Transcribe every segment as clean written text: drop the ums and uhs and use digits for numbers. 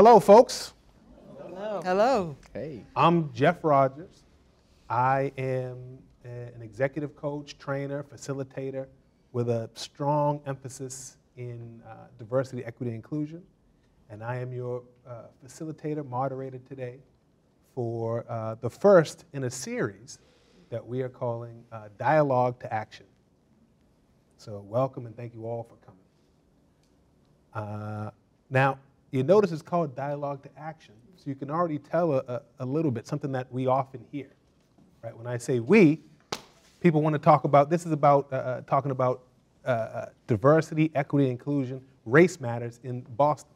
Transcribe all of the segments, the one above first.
Hello, folks. Hello. Hello. Hey. I'm Jeff Rogers. I am an executive coach, trainer, facilitator with a strong emphasis in diversity, equity, and inclusion. And I am your facilitator, moderator today for the first in a series that we are calling Dialogue to Action. So welcome and thank you all for coming. Now, you notice it's called Dialogue to Action, so you can already tell a little bit, something that we often hear. Right? When I say we, people want to talk about, this is about talking about diversity, equity, inclusion, race matters in Boston.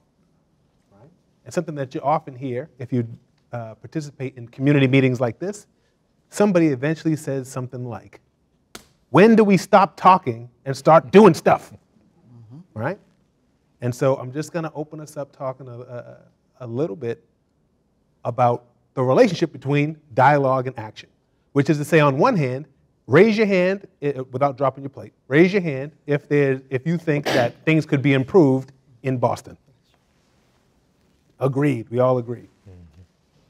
Right? And something that you often hear if you participate in community meetings like this, somebody eventually says something like, when do we stop talking and start doing stuff? Right? And so I'm just going to open us up talking a little bit about the relationship between dialogue and action, which is to say, on one hand, raise your hand without dropping your plate. Raise your hand if you think that things could be improved in Boston. Agreed. We all agree.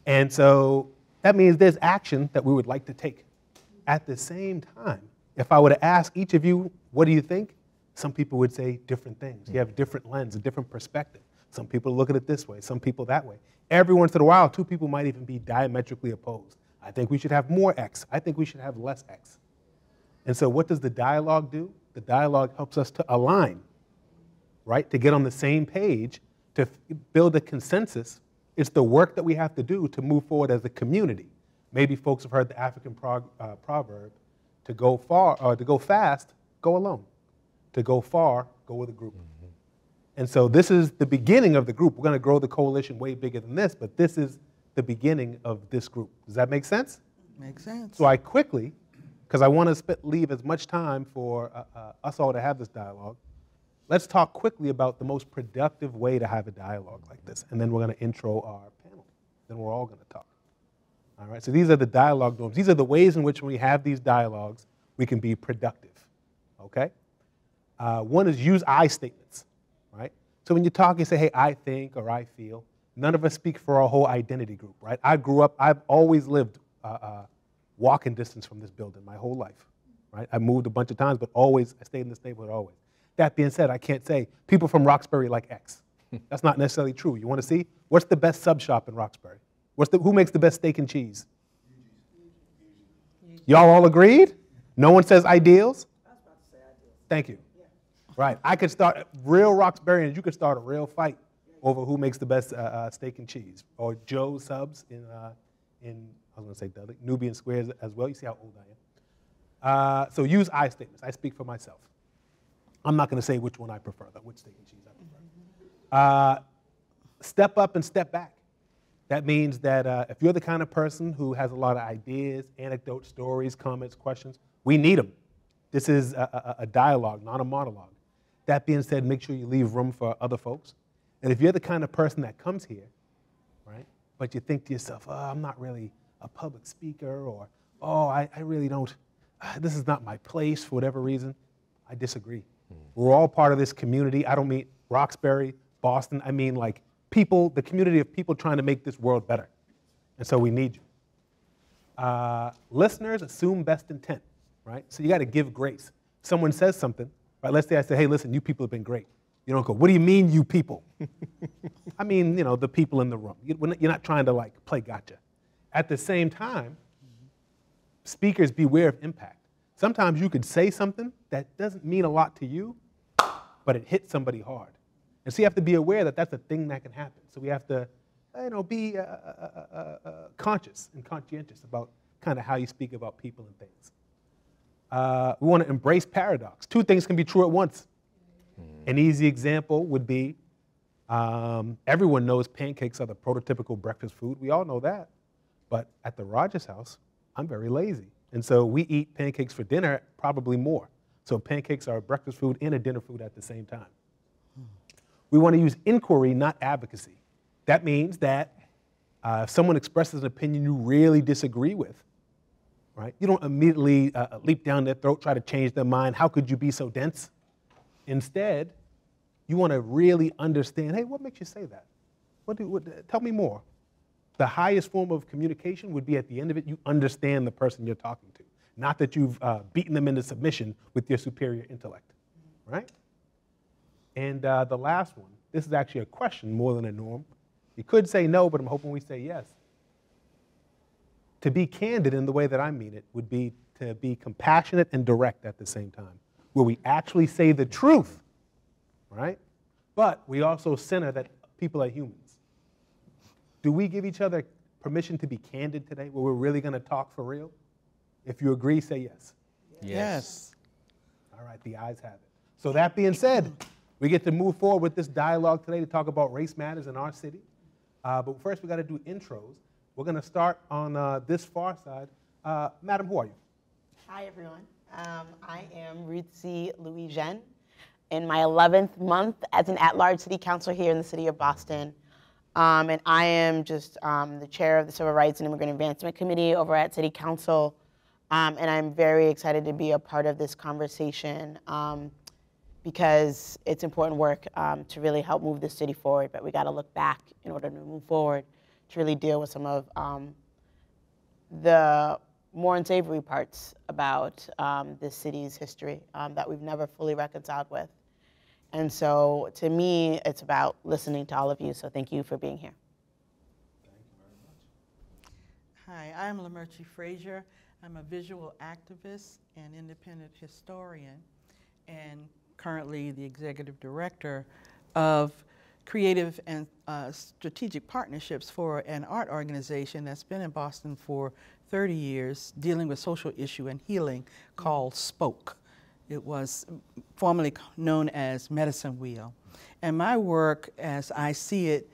And so that means there's action that we would like to take. At the same time, if I were to ask each of you, what do you think? Some people would say different things. You have a different lens, a different perspective. Some people look at it this way, some people that way. Every once in a while, two people might even be diametrically opposed. I think we should have more X. I think we should have less X. And so what does the dialogue do? The dialogue helps us to align, right? To get on the same page, to build a consensus. It's the work that we have to do to move forward as a community. Maybe folks have heard the African proverb, to go far, or to go fast, go alone. To go far, go with a group. And so this is the beginning of the group. We're going to grow the coalition way bigger than this, but this is the beginning of this group. Does that make sense? Makes sense. So I quickly, because I want to leave as much time for us all to have this dialogue, let's talk quickly about the most productive way to have a dialogue like this, and then we're going to intro our panel. Then we're all going to talk. All right, so these are the dialogue norms. These are the ways in which when we have these dialogues, we can be productive, okay? One is use I statements, right? So when you talk, you say, hey, I think or I feel. None of us speak for our whole identity group, right? I've always lived walking distance from this building my whole life, right? I moved a bunch of times, but always, I stayed in this neighborhood always. That being said, I can't say people from Roxbury like X. That's not necessarily true. You want to see? What's the best sub shop in Roxbury? Who makes the best steak and cheese? Y'all all agreed? No one says ideals? I was about to say ideals. Thank you. Right. I could start, real Roxburyans, you could start a real fight over who makes the best steak and cheese. Or Joe's Subs in I was going to say Dudley, Nubian Squares as well. You see how old I am. So use I statements. I speak for myself. I'm not going to say which one I prefer, which steak and cheese I prefer. Step up and step back. That means that if you're the kind of person who has a lot of ideas, anecdotes, stories, comments, questions, we need them. This is a dialogue, not a monologue. That being said, make sure you leave room for other folks. And if you're the kind of person that comes here, right, but you think to yourself, oh, I'm not really a public speaker, or, oh, I really don't, this is not my place for whatever reason, I disagree. We're all part of this community. I don't mean Roxbury, Boston. I mean like people, the community of people trying to make this world better. And so we need you. Listeners assume best intent, right? So you got to give grace. Someone says something, right? Let's say I say, hey, listen, you people have been great. You don't go, what do you mean, you people? I mean, you know, the people in the room. You're not trying to like play gotcha. At the same time, speakers beware of impact. Sometimes you could say something that doesn't mean a lot to you, but it hits somebody hard. And so you have to be aware that that's a thing that can happen. So we have to, be conscious and conscientious about kind of how you speak about people and things. We want to embrace paradox. Two things can be true at once. An easy example would be, everyone knows pancakes are the prototypical breakfast food. We all know that. But at the Rogers house, I'm very lazy. And so we eat pancakes for dinner, probably more. So pancakes are a breakfast food and a dinner food at the same time. We want to use inquiry, not advocacy. That means that if someone expresses an opinion you really disagree with, right, you don't immediately leap down their throat, try to change their mind. How could you be so dense? Instead, you want to really understand, hey, what makes you say that? Tell me more. The highest form of communication would be at the end of it, you understand the person you're talking to. Not that you've beaten them into submission with your superior intellect, right? And the last one, this is actually a question more than a norm. You could say no, but I'm hoping we say yes. To be candid in the way that I mean it would be to be compassionate and direct at the same time, where we actually say the truth, right? But we also center that people are humans. Do we give each other permission to be candid today, where we're really going to talk for real? If you agree, say yes. Yes. All right, the ayes have it. So that being said, we get to move forward with this dialogue today to talk about race matters in our city. But first, we got to do intros. We're going to start on this far side. Madam, who are you? Hi, everyone. I am Ruth C. Louis-Jean, in my 11th month as an at-large city councilor here in the city of Boston. And I am just the chair of the Civil Rights and Immigrant Advancement Committee over at City Council. And I'm very excited to be a part of this conversation because it's important work to really help move the city forward. But we got to look back in order to move forward to really deal with some of the more unsavory parts about this city's history that we've never fully reconciled with. And so, to me, it's about listening to all of you, so thank you for being here. Thank you Hi, very much. I'm Lamerchi Frazier. I'm a visual activist and independent historian, and currently the executive director of creative and strategic partnerships for an art organization that's been in Boston for 30 years, dealing with social issue and healing, called Spoke. It was formerly known as Medicine Wheel. And my work, as I see it,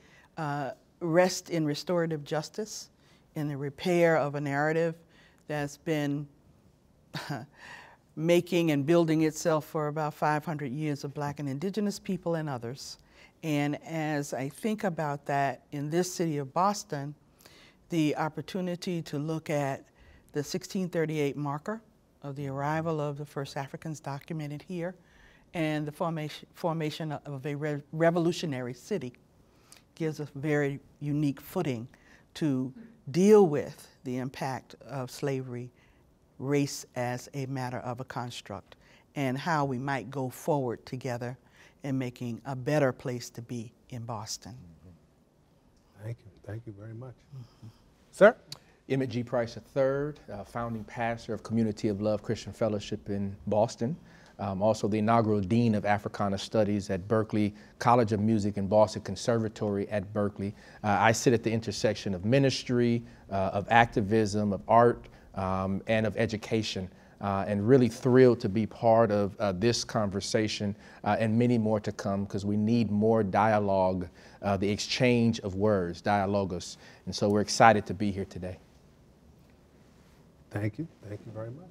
rests in restorative justice, in the repair of a narrative that's been making and building itself for about 500 years of Black and Indigenous people and others. And as I think about that in this city of Boston, the opportunity to look at the 1638 marker of the arrival of the first Africans documented here, and the formation of a revolutionary city gives us very unique footing to deal with the impact of slavery, race as a matter of a construct, and how we might go forward together in making a better place to be in Boston. Thank you. Thank you very much. Sir? Emmett G. Price III, founding pastor of Community of Love Christian Fellowship in Boston. Also the inaugural Dean of Africana Studies at Berklee College of Music and Boston Conservatory at Berkeley. I sit at the intersection of ministry, of activism, of art, and of education. And really thrilled to be part of this conversation and many more to come, because we need more dialogue, the exchange of words, dialogos. And so we're excited to be here today. Thank you. Thank you very much.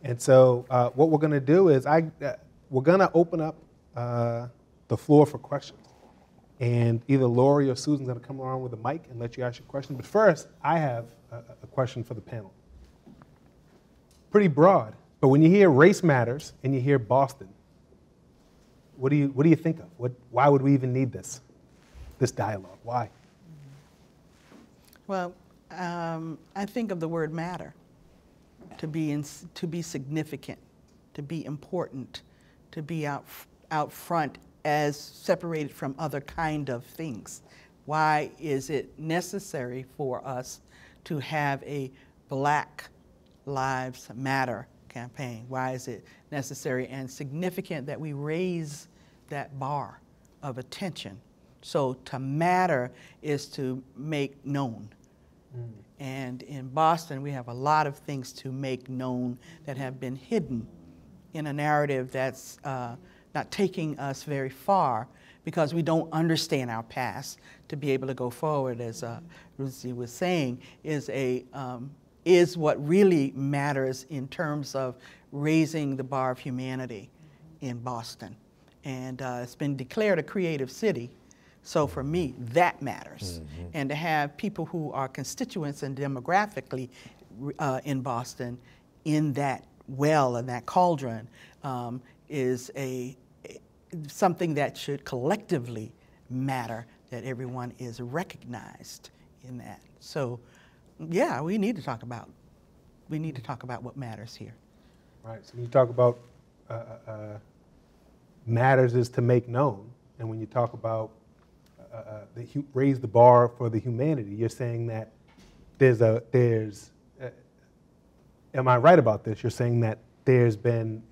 And so what we're going to do is we're going to open up the floor for questions. And either Lori or Susan's going to come around with a mic and let you ask your question. But first, I have a question for the panel. Pretty broad, but when you hear race matters and you hear Boston, what do you think of? Why would we even need this dialogue? Why? Well, I think of the word matter, to be significant, to be important, to be out front as separated from other kind of things. Why is it necessary for us to have a Black Lives Matter campaign? Why is it necessary and significant that we raise that bar of attention? So to matter is to make known. And in Boston, we have a lot of things to make known that have been hidden in a narrative that's not taking us very far, because we don't understand our past to be able to go forward, as Ruthie was saying, is what really matters in terms of raising the bar of humanity in Boston. And it's been declared a creative city. So for me, that matters. Mm-hmm. And to have people who are constituents and demographically in Boston in that well and that cauldron is something that should collectively matter, that everyone is recognized in that. So, yeah, we need to talk about what matters here. Right. So when you talk about matters is to make known, and when you talk about raise the bar for the humanity, you're saying that am I right about this? You're saying that there's been,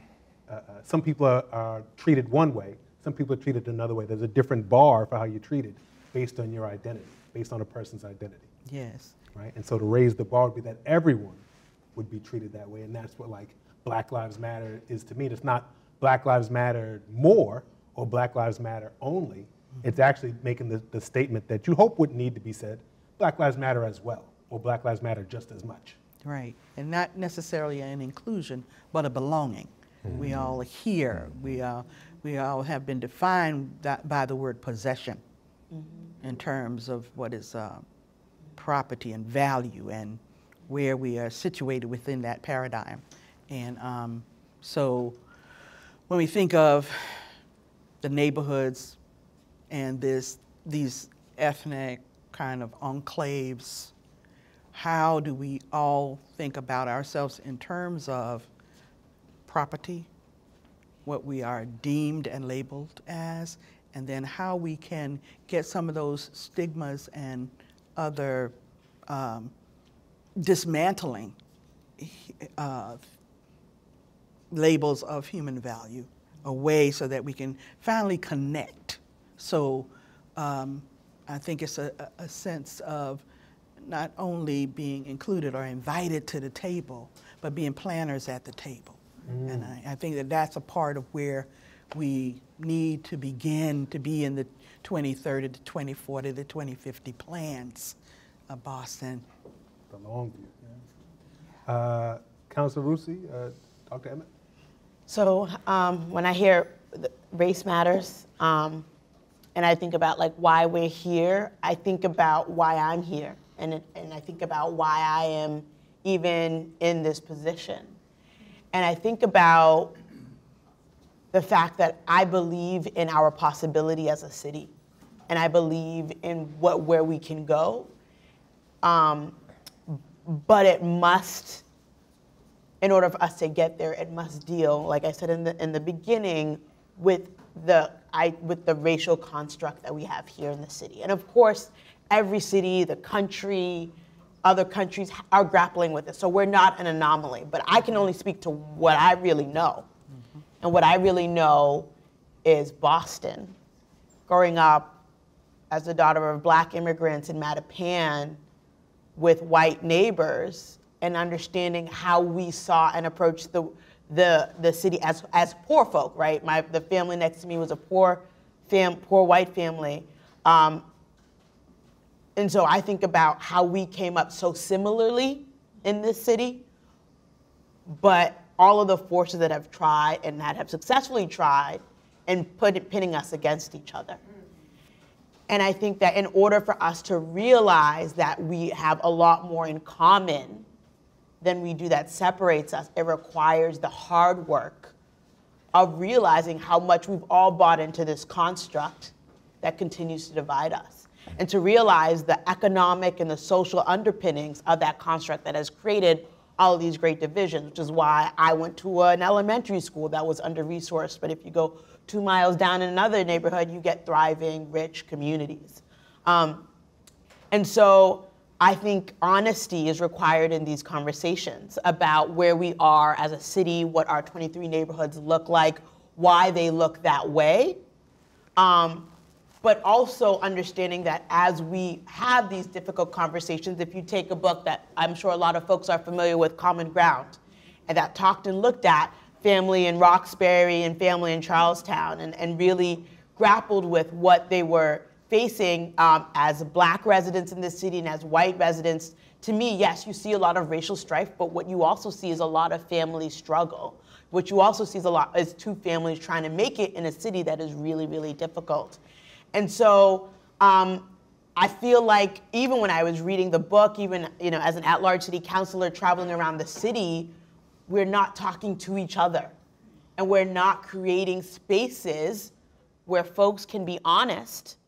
some people are treated one way, some people are treated another way. There's a different bar for how you're treated based on your identity, based on a person's identity. Yes. Right? And so to raise the bar would be that everyone would be treated that way, and that's what like Black Lives Matter is to me. It's not Black Lives Matter more or Black Lives Matter only. Mm-hmm. It's actually making the statement that you hope wouldn't need to be said, Black Lives Matter as well, or Black Lives Matter just as much. Right, and not necessarily an inclusion, but a belonging. Mm-hmm. We all are here. We all have been defined by the word possession, mm-hmm. in terms of what is property and value and where we are situated within that paradigm. And so when we think of the neighborhoods and these ethnic kind of enclaves, how do we all think about ourselves in terms of property, what we are deemed and labeled as, and then how we can get some of those stigmas and other dismantling labels of human value away so that we can finally connect. So I think it's a sense of not only being included or invited to the table, but being planners at the table. Mm. And I think that that's a part of where we need to begin to be in the 2030, the 2040, the 2050 plans of Boston. The long view, yeah. Councilor Rusi, Dr. Emmett? So when I hear race matters, and I think about like why we're here, I think about why I'm here. And I think about why I am even in this position. And I think about the fact that I believe in our possibility as a city. And I believe in where we can go. But it must, in order for us to get there, it must deal, like I said in the beginning, with the racial construct that we have here in the city. And of course, every city, the country, other countries are grappling with it. So we're not an anomaly, but I can only speak to what I really know. Mm-hmm. And what I really know is Boston. Growing up as the daughter of Black immigrants in Mattapan with white neighbors and understanding how we saw and approached the city as poor folk, right? The family next to me was a poor white family. And so I think about how we came up so similarly in this city, but all of the forces that have tried and that have successfully tried and pitting us against each other. And I think that in order for us to realize that we have a lot more in common than we do that separates us, it requires the hard work of realizing how much we've all bought into this construct that continues to divide us. And to realize the economic and the social underpinnings of that construct that has created all of these great divisions, which is why I went to an elementary school that was under-resourced, but if you go 2 miles down in another neighborhood, you get thriving, rich communities. And so I think honesty is required in these conversations about where we are as a city, what our 23 neighborhoods look like, why they look that way. But also understanding that as we have these difficult conversations, if you take a book that I'm sure a lot of folks are familiar with, Common Ground, and that talked and looked at family in Roxbury and family in Charlestown and really grappled with what they were facing as Black residents in this city and as white residents, to me, yes, you see a lot of racial strife, but what you also see is a lot of family struggle. What you also see is two families trying to make it in a city that is really, really difficult. And so I feel like even when I was reading the book, even as an at-large city councilor traveling around the city, we're not talking to each other. And we're not creating spaces where folks can be honest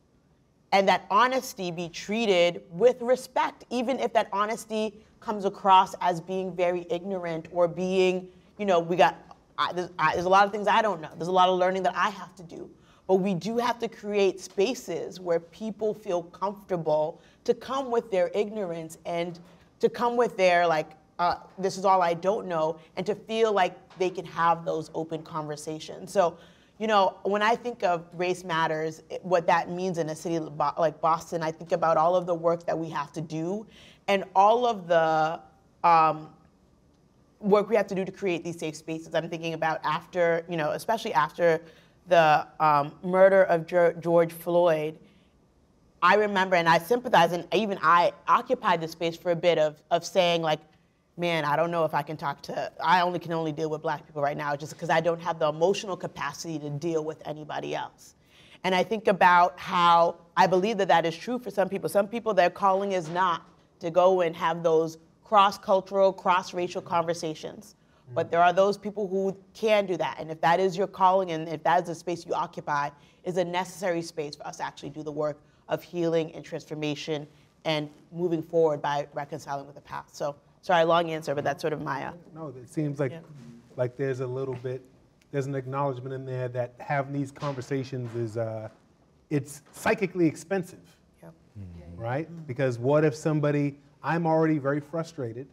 and that honesty be treated with respect, even if that honesty comes across as being very ignorant or being, there's a lot of things I don't know. There's a lot of learning that I have to do. But we do have to create spaces where people feel comfortable to come with their ignorance and to come with their, this is all I don't know, and to feel like they can have those open conversations. So, when I think of Race Matters, what that means in a city like Boston, I think about all of the work that we have to do and all of the work we have to do to create these safe spaces. I'm thinking about after, especially after the murder of George Floyd, I remember, and I sympathize, and even I occupied the space for a bit of saying, man, I don't know if I can can only deal with Black people right now just because I don't have the emotional capacity to deal with anybody else. And I think about how I believe that is true for some people. Some people, their calling is not to go and have those cross-cultural, cross-racial conversations. But there are those people who can do that. And if that is your calling and if that is the space you occupy, is a necessary space for us to actually do the work of healing and transformation and moving forward by reconciling with the past. So, sorry, long answer, but that's sort of my... No, it seems like there's there's an acknowledgement in there that having these conversations is, it's psychically expensive, right? Because what if I'm already very frustrated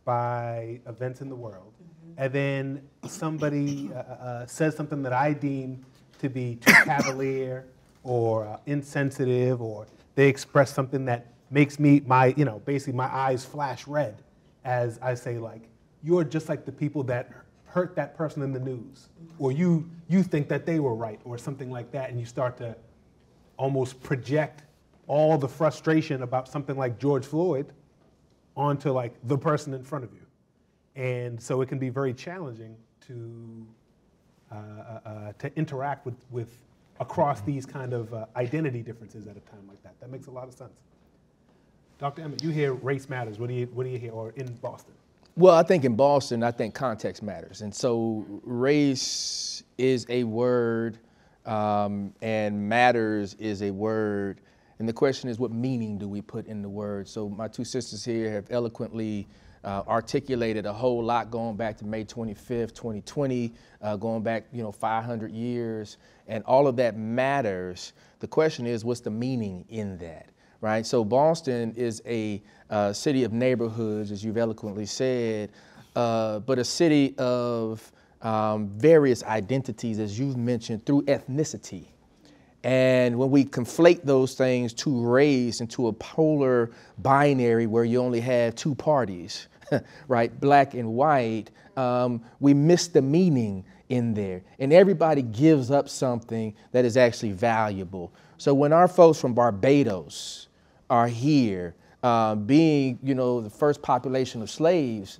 by events in the world, and then somebody says something that I deem to be too cavalier or insensitive, or they express something that makes basically my eyes flash red as I say, you're just like the people that hurt that person in the news, or you think that they were right, or something like that, and you start to almost project all the frustration about something like George Floyd onto the person in front of you. And so it can be very challenging to interact with across these kind of identity differences at a time like that. That makes a lot of sense. Dr. Emmett, you hear Race Matters. What do you hear, or in Boston? Well, I think in Boston, I think context matters. And so race is a word, and matters is a word. And the question is, what meaning do we put in the word? So my two sisters here have eloquently articulated a whole lot going back to May 25th, 2020, going back 500 years, and all of that matters. The question is, what's the meaning in that, right? So Boston is a city of neighborhoods, as you've eloquently said, but a city of various identities, as you've mentioned, through ethnicity. And when we conflate those things to race into a polar binary where you only have two parties, right, black and white, we miss the meaning in there. And everybody gives up something that is actually valuable. So when our folks from Barbados are here, being, the first population of slaves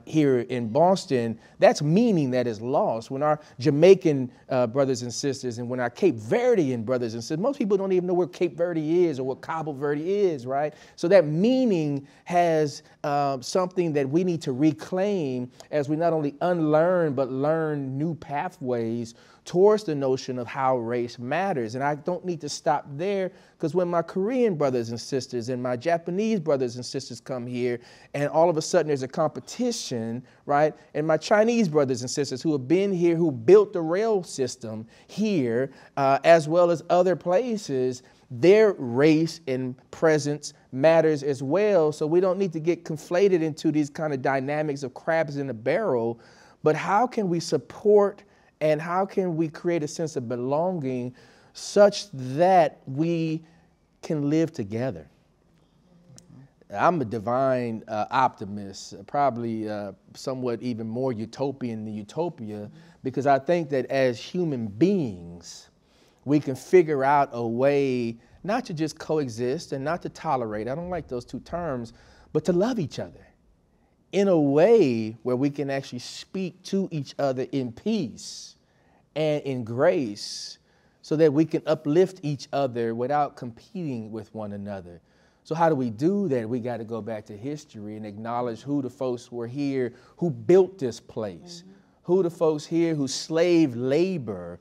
here in Boston, that's meaning that is lost. When our Jamaican brothers and sisters, and when our Cape Verdean brothers and sisters, most people don't even know where Cape Verde is or what Cabo Verde is, right? So that meaning has something that we need to reclaim as we not only unlearn, but learn new pathways towards the notion of how race matters. And I don't need to stop there, because when my Korean brothers and sisters and my Japanese brothers and sisters come here, and all of a sudden there's a competition, right? And my Chinese brothers and sisters who have been here, who built the rail system here, as well as other places, their race and presence matters as well. So we don't need to get conflated into these kind of dynamics of crabs in a barrel, but how can we support and how can we create a sense of belonging such that we can live together? I'm a divine optimist, probably somewhat even more utopian than utopia, because I think that as human beings, we can figure out a way not to just coexist and not to tolerate, I don't like those two terms, but to love each other in a way where we can actually speak to each other in peace and in grace, so that we can uplift each other without competing with one another. So how do we do that? We got to go back to history and acknowledge who the folks were here who built this place, who the folks here whose slave labor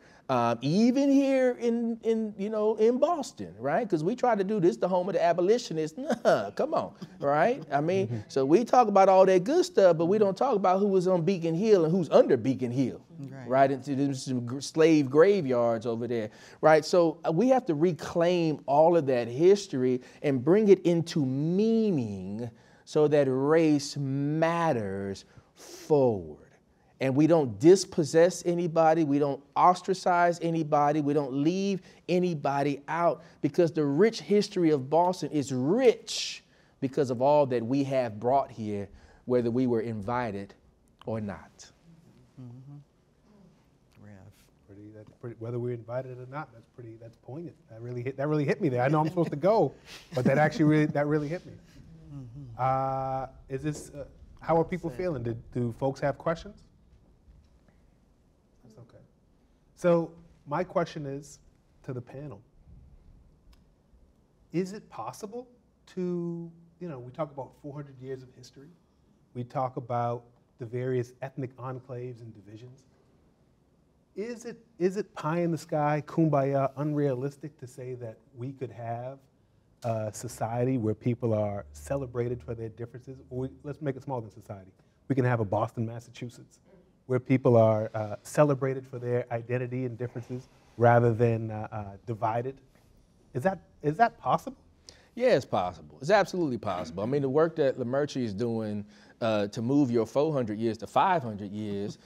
even here in Boston, right? Because we try to do this, the home of the abolitionists. Nah, come on, right? I mean, so we talk about all that good stuff, but we don't talk about who was on Beacon Hill and who's under Beacon Hill, right? Into some slave graveyards over there, right? So we have to reclaim all of that history and bring it into meaning so that race matters forward. And we don't dispossess anybody, we don't ostracize anybody, we don't leave anybody out, because the rich history of Boston is rich because of all that we have brought here, whether we were invited or not. Whether we're invited or not, that's poignant. That really hit me there. I know I'm supposed to go, but that really hit me. How are people feeling? Do folks have questions? That's okay. So my question is to the panel. Is it possible to, we talk about 400 years of history. We talk about the various ethnic enclaves and divisions. Is it pie in the sky, kumbaya, unrealistic to say that we could have a society where people are celebrated for their differences? Or let's make it smaller than society. We can have a Boston, Massachusetts, where people are celebrated for their identity and differences rather than divided. Is that possible? Yeah, it's possible. It's absolutely possible. I mean, the work that Lamerchi is doing to move your 400 years to 500 years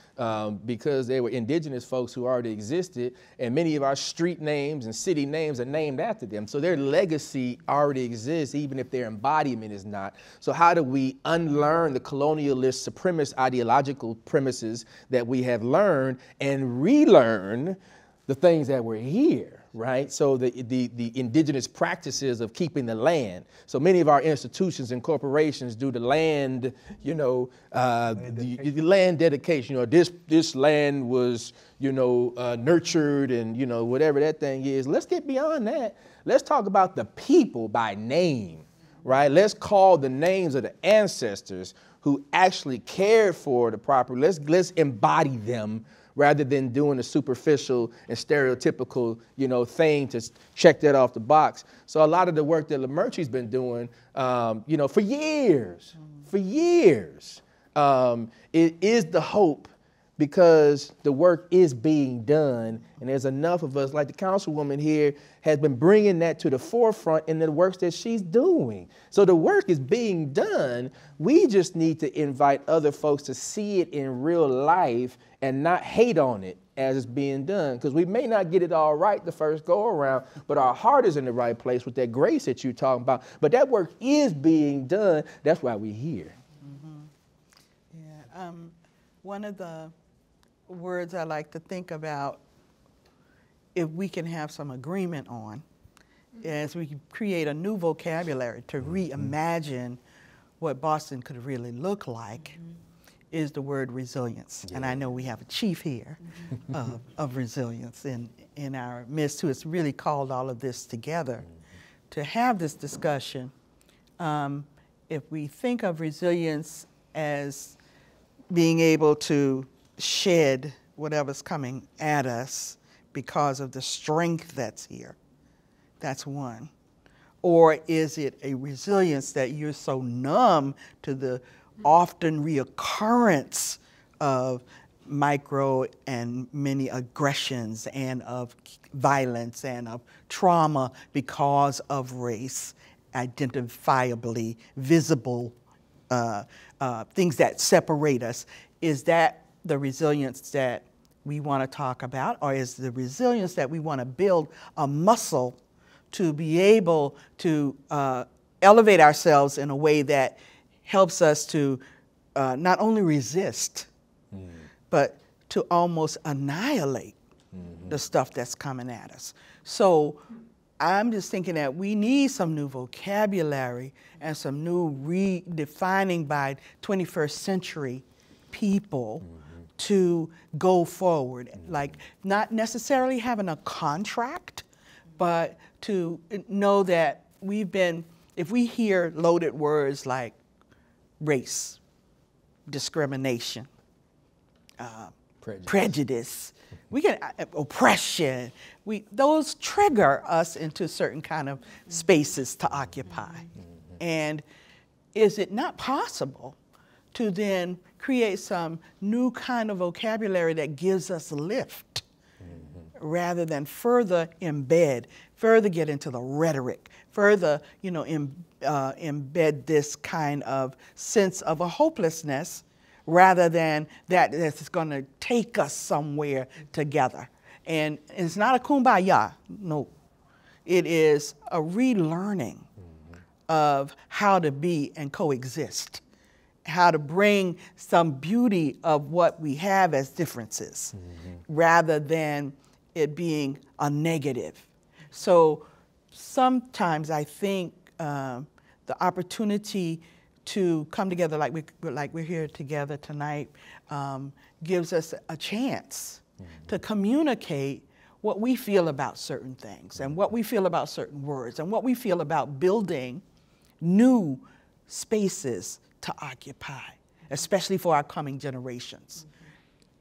because they were indigenous folks who already existed, and many of our street names and city names are named after them. So their legacy already exists, even if their embodiment is not. So how do we unlearn the colonialist, supremacist ideological premises that we have learned and relearn the things that were here? Right? So the indigenous practices of keeping the land. So many of our institutions and corporations do the land, the land dedication. This land was, nurtured and, whatever that thing is. Let's get beyond that. Let's talk about the people by name, right? Let's call the names of the ancestors who actually cared for the property. Let's embody them, rather than doing a superficial and stereotypical, thing to check that off the box. So a lot of the work that Lamerchi's been doing, for years, it is the hope, because the work is being done, and there's enough of us, like the councilwoman here has been bringing that to the forefront in the works that she's doing. So the work is being done. We just need to invite other folks to see it in real life and not hate on it as it's being done, because we may not get it all right the first go around, but our heart is in the right place with that grace that you're talking about. But that work is being done. That's why we're here. Yeah. One of the words I like to think about, if we can have some agreement on, as we create a new vocabulary to reimagine what Boston could really look like, is the word resilience. Yeah. And I know we have a chief here of resilience in our midst who has really called all of this together to have this discussion. If we think of resilience as being able to shed whatever's coming at us because of the strength that's here, that's one. Or is it a resilience that you're so numb to the often reoccurrence of micro and many aggressions and of violence and of trauma because of race, identifiably visible things that separate us? Is that the resilience that we want to talk about, or is the resilience that we want to build a muscle to be able to elevate ourselves in a way that helps us to not only resist, but to almost annihilate the stuff that's coming at us? So I'm just thinking that we need some new vocabulary and some new redefining by 21st century people to go forward. Like, not necessarily having a contract, but to know that if we hear loaded words like race, discrimination, prejudice. We can oppression. Those trigger us into certain kind of spaces to occupy. And is it not possible to then create some new kind of vocabulary that gives us lift, rather than further embed, further get into the rhetoric, further, you know, embed this kind of sense of a hopelessness, rather than that's going to take us somewhere together. And it's not a kumbaya, no. It is a relearning of how to be and coexist, how to bring some beauty of what we have as differences, rather than it being a negative. So sometimes I think the opportunity to come together like we're here together tonight gives us a chance to communicate what we feel about certain things, and what we feel about certain words, and what we feel about building new spaces to occupy, especially for our coming generations.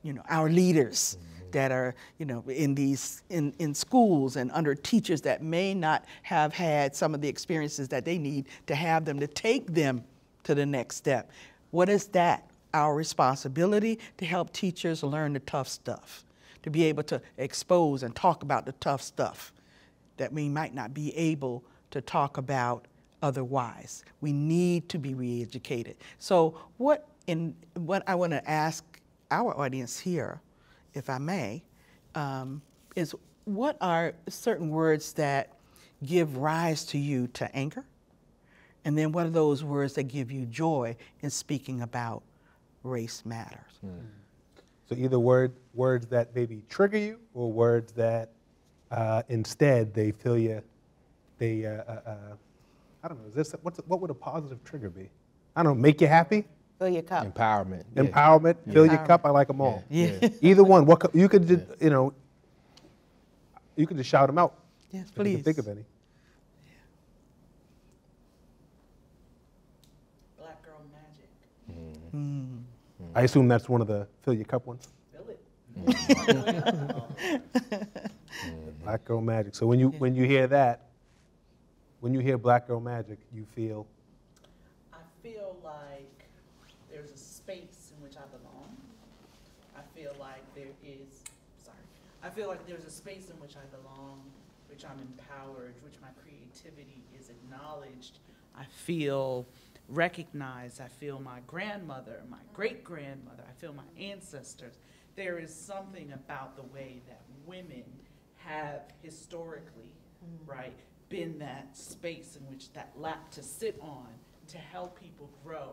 You know, our leaders that are, you know, in schools and under teachers that may not have had some of the experiences that they need to have them to take them to the next step. What is that? Our responsibility to help teachers learn the tough stuff, to be able to expose and talk about the tough stuff that we might not be able to talk about otherwise. We need to be re-educated. So what I want to ask our audience here, if I may, is what are certain words that give rise to you to anger? And then what are those words that give you joy in speaking about race matters? So either words that maybe trigger you, or words that instead they feel you, they, I don't know, what would a positive trigger be? I don't know, make you happy? Fill your cup. Empowerment. Empowerment, fill your cup, I like them all. Either one, you could just, you know, you could just shout them out. Yes, if you please. can think of any. Black girl magic. I assume that's one of the fill your cup ones. Fill it. Black girl magic. So when you hear that, when you hear black girl magic, you feel? I feel like there's a space in which I belong. I feel like I feel like there's a space in which I belong, which I'm empowered, which my creativity is acknowledged. I feel recognized. I feel my grandmother, my great-grandmother, I feel my ancestors. There is something about the way that women have historically, right, been that space in which that lap to sit on to help people grow,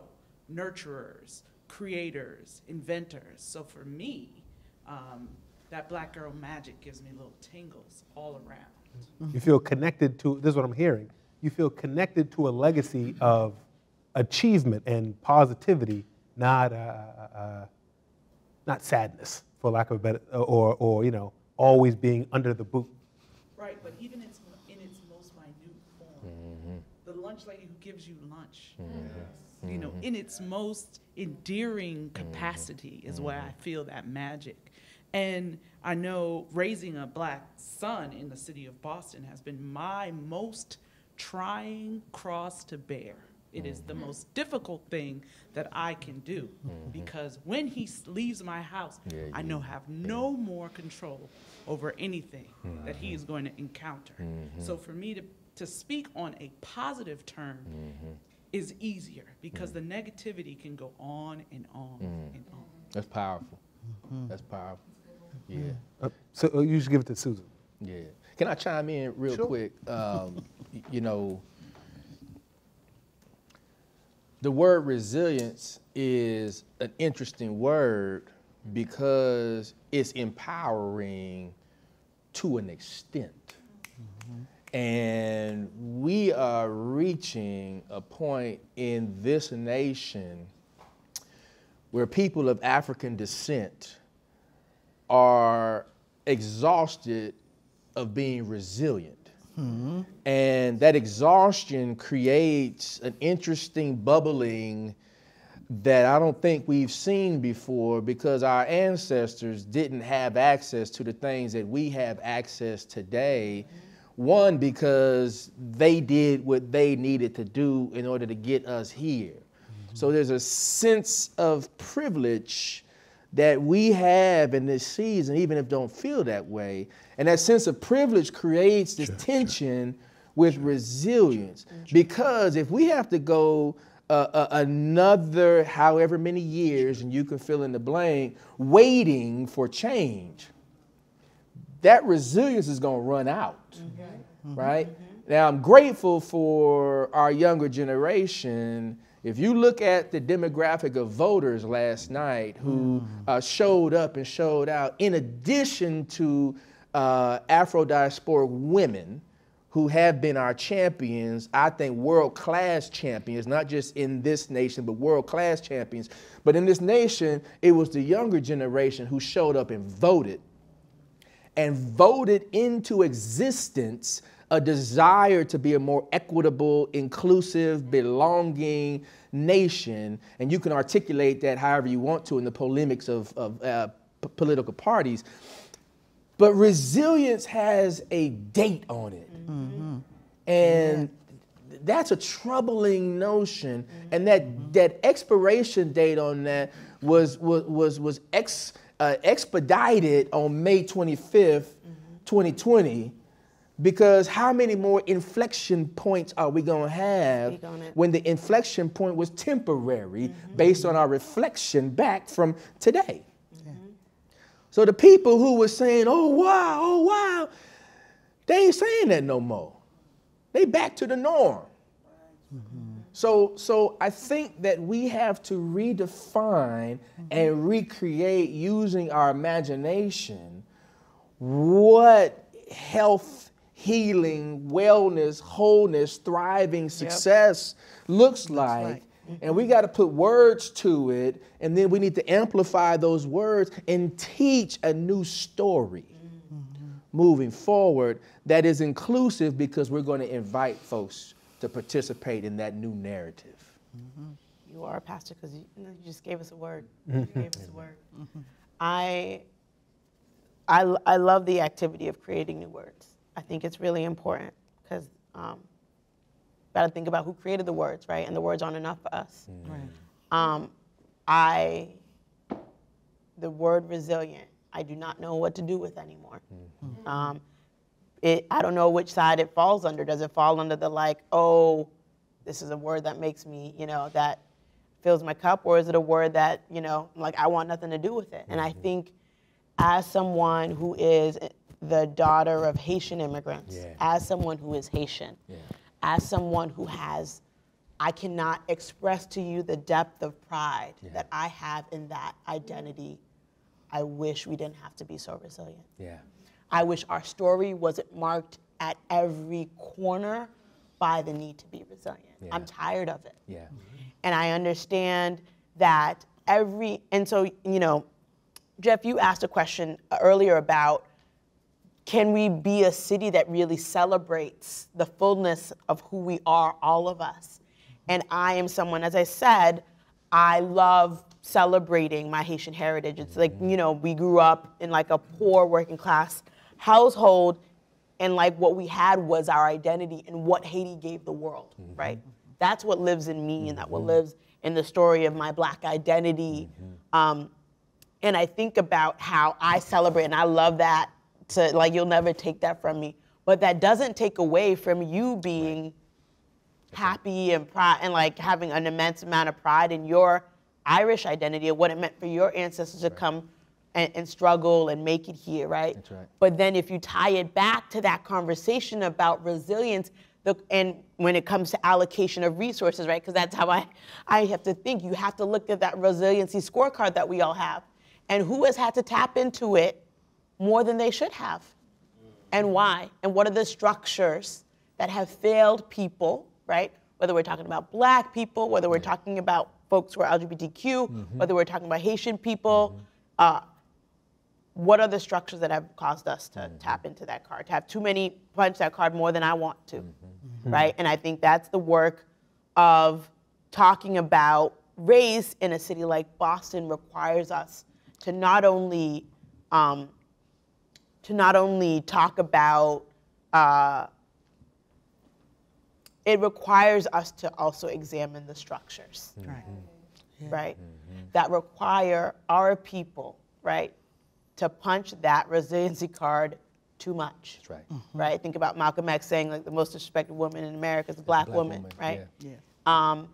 nurturers, creators, inventors. So for me, that black girl magic gives me little tingles all around. You feel connected to, this is what I'm hearing, you feel connected to a legacy of achievement and positivity, not sadness, for lack of a better, or you know, always being under the boot. Right, but even in its most minute form, the lunch lady who gives you lunch, you know, in its most endearing capacity is where I feel that magic. And I know raising a black son in the city of Boston has been my most trying cross to bear. It is the most difficult thing that I can do, because when he leaves my house, I have no more control over anything that he is going to encounter. So for me to speak on a positive term is easier, because the negativity can go on and on and on. That's powerful. That's powerful. Yeah. So you should give it to Susan. Yeah. Can I chime in real quick? You know, the word resilience is an interesting word because it's empowering to an extent. And we are reaching a point in this nation where people of African descent are exhausted of being resilient. And that exhaustion creates an interesting bubbling that I don't think we've seen before, because our ancestors didn't have access to the things that we have access today. One, because they did what they needed to do in order to get us here. So there's a sense of privilege that we have in this season, even if it don't feel that way. And that sense of privilege creates this tension with resilience. Because if we have to go another however many years, and you can fill in the blank, waiting for change, that resilience is going to run out, right? Now, I'm grateful for our younger generation. If you look at the demographic of voters last night who showed up and showed out, in addition to Afro-diasporic women, who have been our champions, I think world-class champions, not just in this nation, but world-class champions. But in this nation, it was the younger generation who showed up and voted into existence a desire to be a more equitable, inclusive, belonging nation. And you can articulate that however you want to in the polemics of political parties. But resilience has a date on it. And that's a troubling notion. And that expiration date on that was expedited on May 25th, 2020, because how many more inflection points are we going to have when the inflection point was temporary based on our reflection back from today? So the people who were saying, oh, wow, they ain't saying that no more. They back to the norm. So I think that we have to redefine and recreate, using our imagination, what health, healing, wellness, wholeness, thriving, success looks like. And we got to put words to it, and then we need to amplify those words and teach a new story moving forward that is inclusive, because we're going to invite folks to participate in that new narrative. You are a pastor because you just gave us a word. You gave us a word. I love the activity of creating new words. I think it's really important, because got to think about who created the words, right? And the words aren't enough for us. The word resilient, I do not know what to do with anymore. I don't know which side it falls under. Does it fall under the like, oh, this is a word that makes me, that fills my cup? Or is it a word that, like I want nothing to do with it? And I think as someone who is the daughter of Haitian immigrants, as someone who is Haitian, as someone who has, I cannot express to you the depth of pride that I have in that identity. I wish we didn't have to be so resilient. I wish our story wasn't marked at every corner by the need to be resilient. I'm tired of it. And I understand that and so, Jeff, you asked a question earlier about, can we be a city that really celebrates the fullness of who we are, all of us? And I am someone, as I said, I love celebrating my Haitian heritage. It's like, we grew up in like a poor working class household, and like what we had was our identity and what Haiti gave the world, right? That's what lives in me, and that what lives in the story of my Black identity. And I think about how I celebrate, and I love that, like, you'll never take that from me. But that doesn't take away from you being happy and proud, and like having an immense amount of pride in your Irish identity and what it meant for your ancestors to come and struggle and make it here, right? That's right. But then if you tie it back to that conversation about resilience, and when it comes to allocation of resources, right? Because that's how I have to think. You have to look at that resiliency scorecard that we all have. And who has had to tap into it more than they should have? And why? And what are the structures that have failed people, right? Whether we're talking about Black people, whether we're talking about folks who are LGBTQ, whether we're talking about Haitian people, what are the structures that have caused us to tap into that card, to have too many punch that card more than I want to, right? And I think that's the work of talking about raised in a city like Boston requires us to not only talk about, it requires us to also examine the structures, Right. Yeah. right? That require our people, right, to punch that resiliency card too much. That's right. Right? Think about Malcolm X saying like the most disrespected woman in America is a black woman, right? Yeah. Yeah.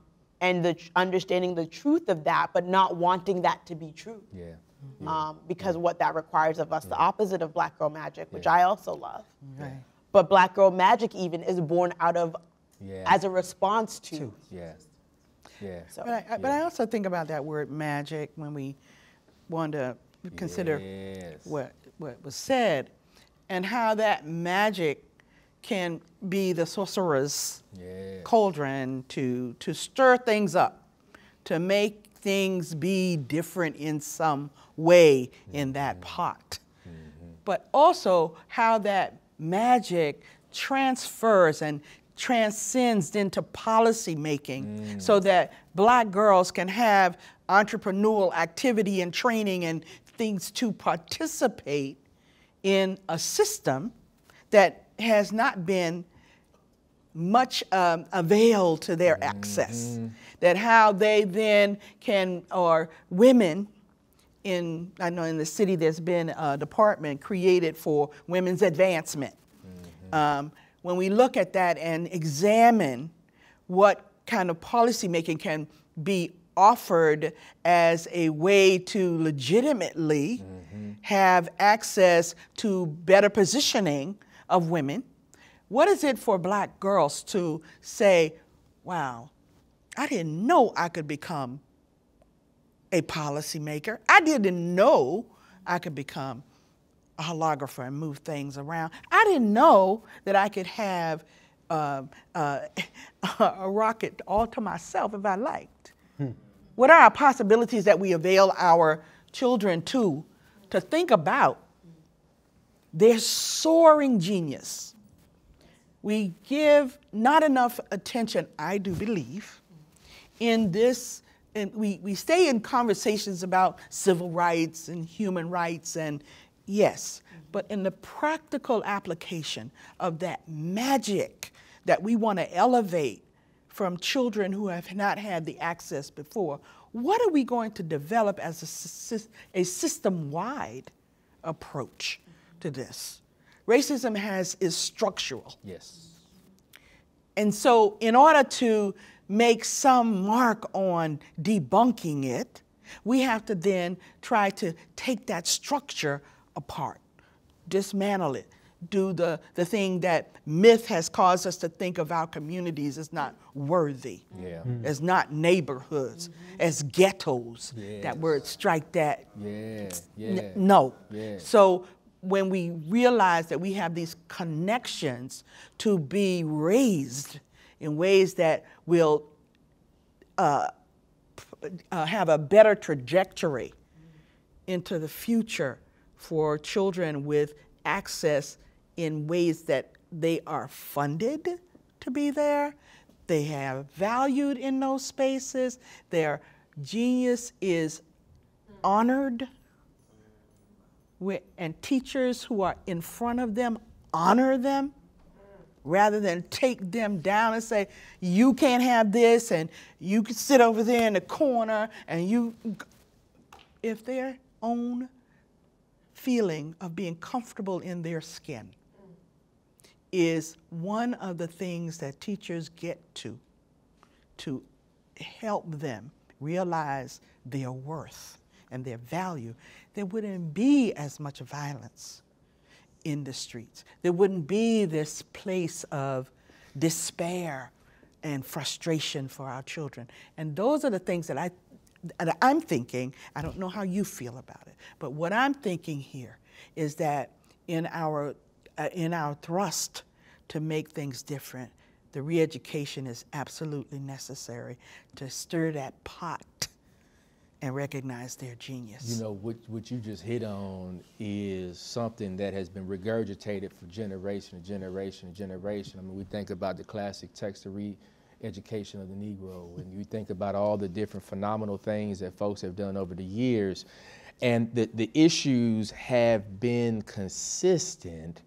And understanding the truth of that, but not wanting that to be true. Yeah. Because what that requires of us, the opposite of Black Girl Magic, which Yeah. I also love. Right. But Black Girl Magic even is born out of, Yeah. as a response to. Yeah. Yeah. So, But I also think about that word magic when we want to consider Yes. what was said and how that magic can be the sorcerer's Yeah. cauldron to stir things up, to make things be different in some way in that pot. But also how that magic transfers and transcends into policy making so that Black girls can have entrepreneurial activity and training and things to participate in a system that has not been much avail to their access. That how they then can, or women I know in the city there's been a department created for women's advancement. When we look at that and examine what kind of policy making can be offered as a way to legitimately have access to better positioning of women, what is it for Black girls to say, wow, I didn't know I could become a policymaker. I didn't know I could become a holographer and move things around. I didn't know that I could have a rocket all to myself if I liked. What are our possibilities that we avail our children to think about their soaring genius? We give not enough attention, I do believe, in this, and we stay in conversations about civil rights and human rights, and yes, but in the practical application of that magic that we want to elevate from children who have not had the access before, what are we going to develop as a system-wide approach to this? Racism is structural. Yes. And so in order to make some mark on debunking it, we have to then try to take that structure apart, dismantle it, do the thing that myth has caused us to think of our communities as not worthy, as not neighborhoods, as ghettos. Yes. That word, strike that. No. Yeah. So when we realize that we have these connections to be raised in ways that will have a better trajectory into the future for children with access in ways that they are funded to be there, they have valued in those spaces, their genius is honored, and teachers who are in front of them honor them, rather than take them down and say, you can't have this, and you can sit over there in the corner, and you, if their own feeling of being comfortable in their skin is one of the things that teachers get to help them realize their worth and their value, there wouldn't be as much violence in the streets. There wouldn't be this place of despair and frustration for our children. And those are the things that I'm thinking. I don't know how you feel about it, but what I'm thinking here is that in our thrust to make things different, the re-education is absolutely necessary to stir that pot and recognize their genius. You know, what you just hit on is something that has been regurgitated for generation to generation to generation. I mean, we think about the classic text to read education of the Negro. And you think about all the different phenomenal things that folks have done over the years. And the issues have been consistent,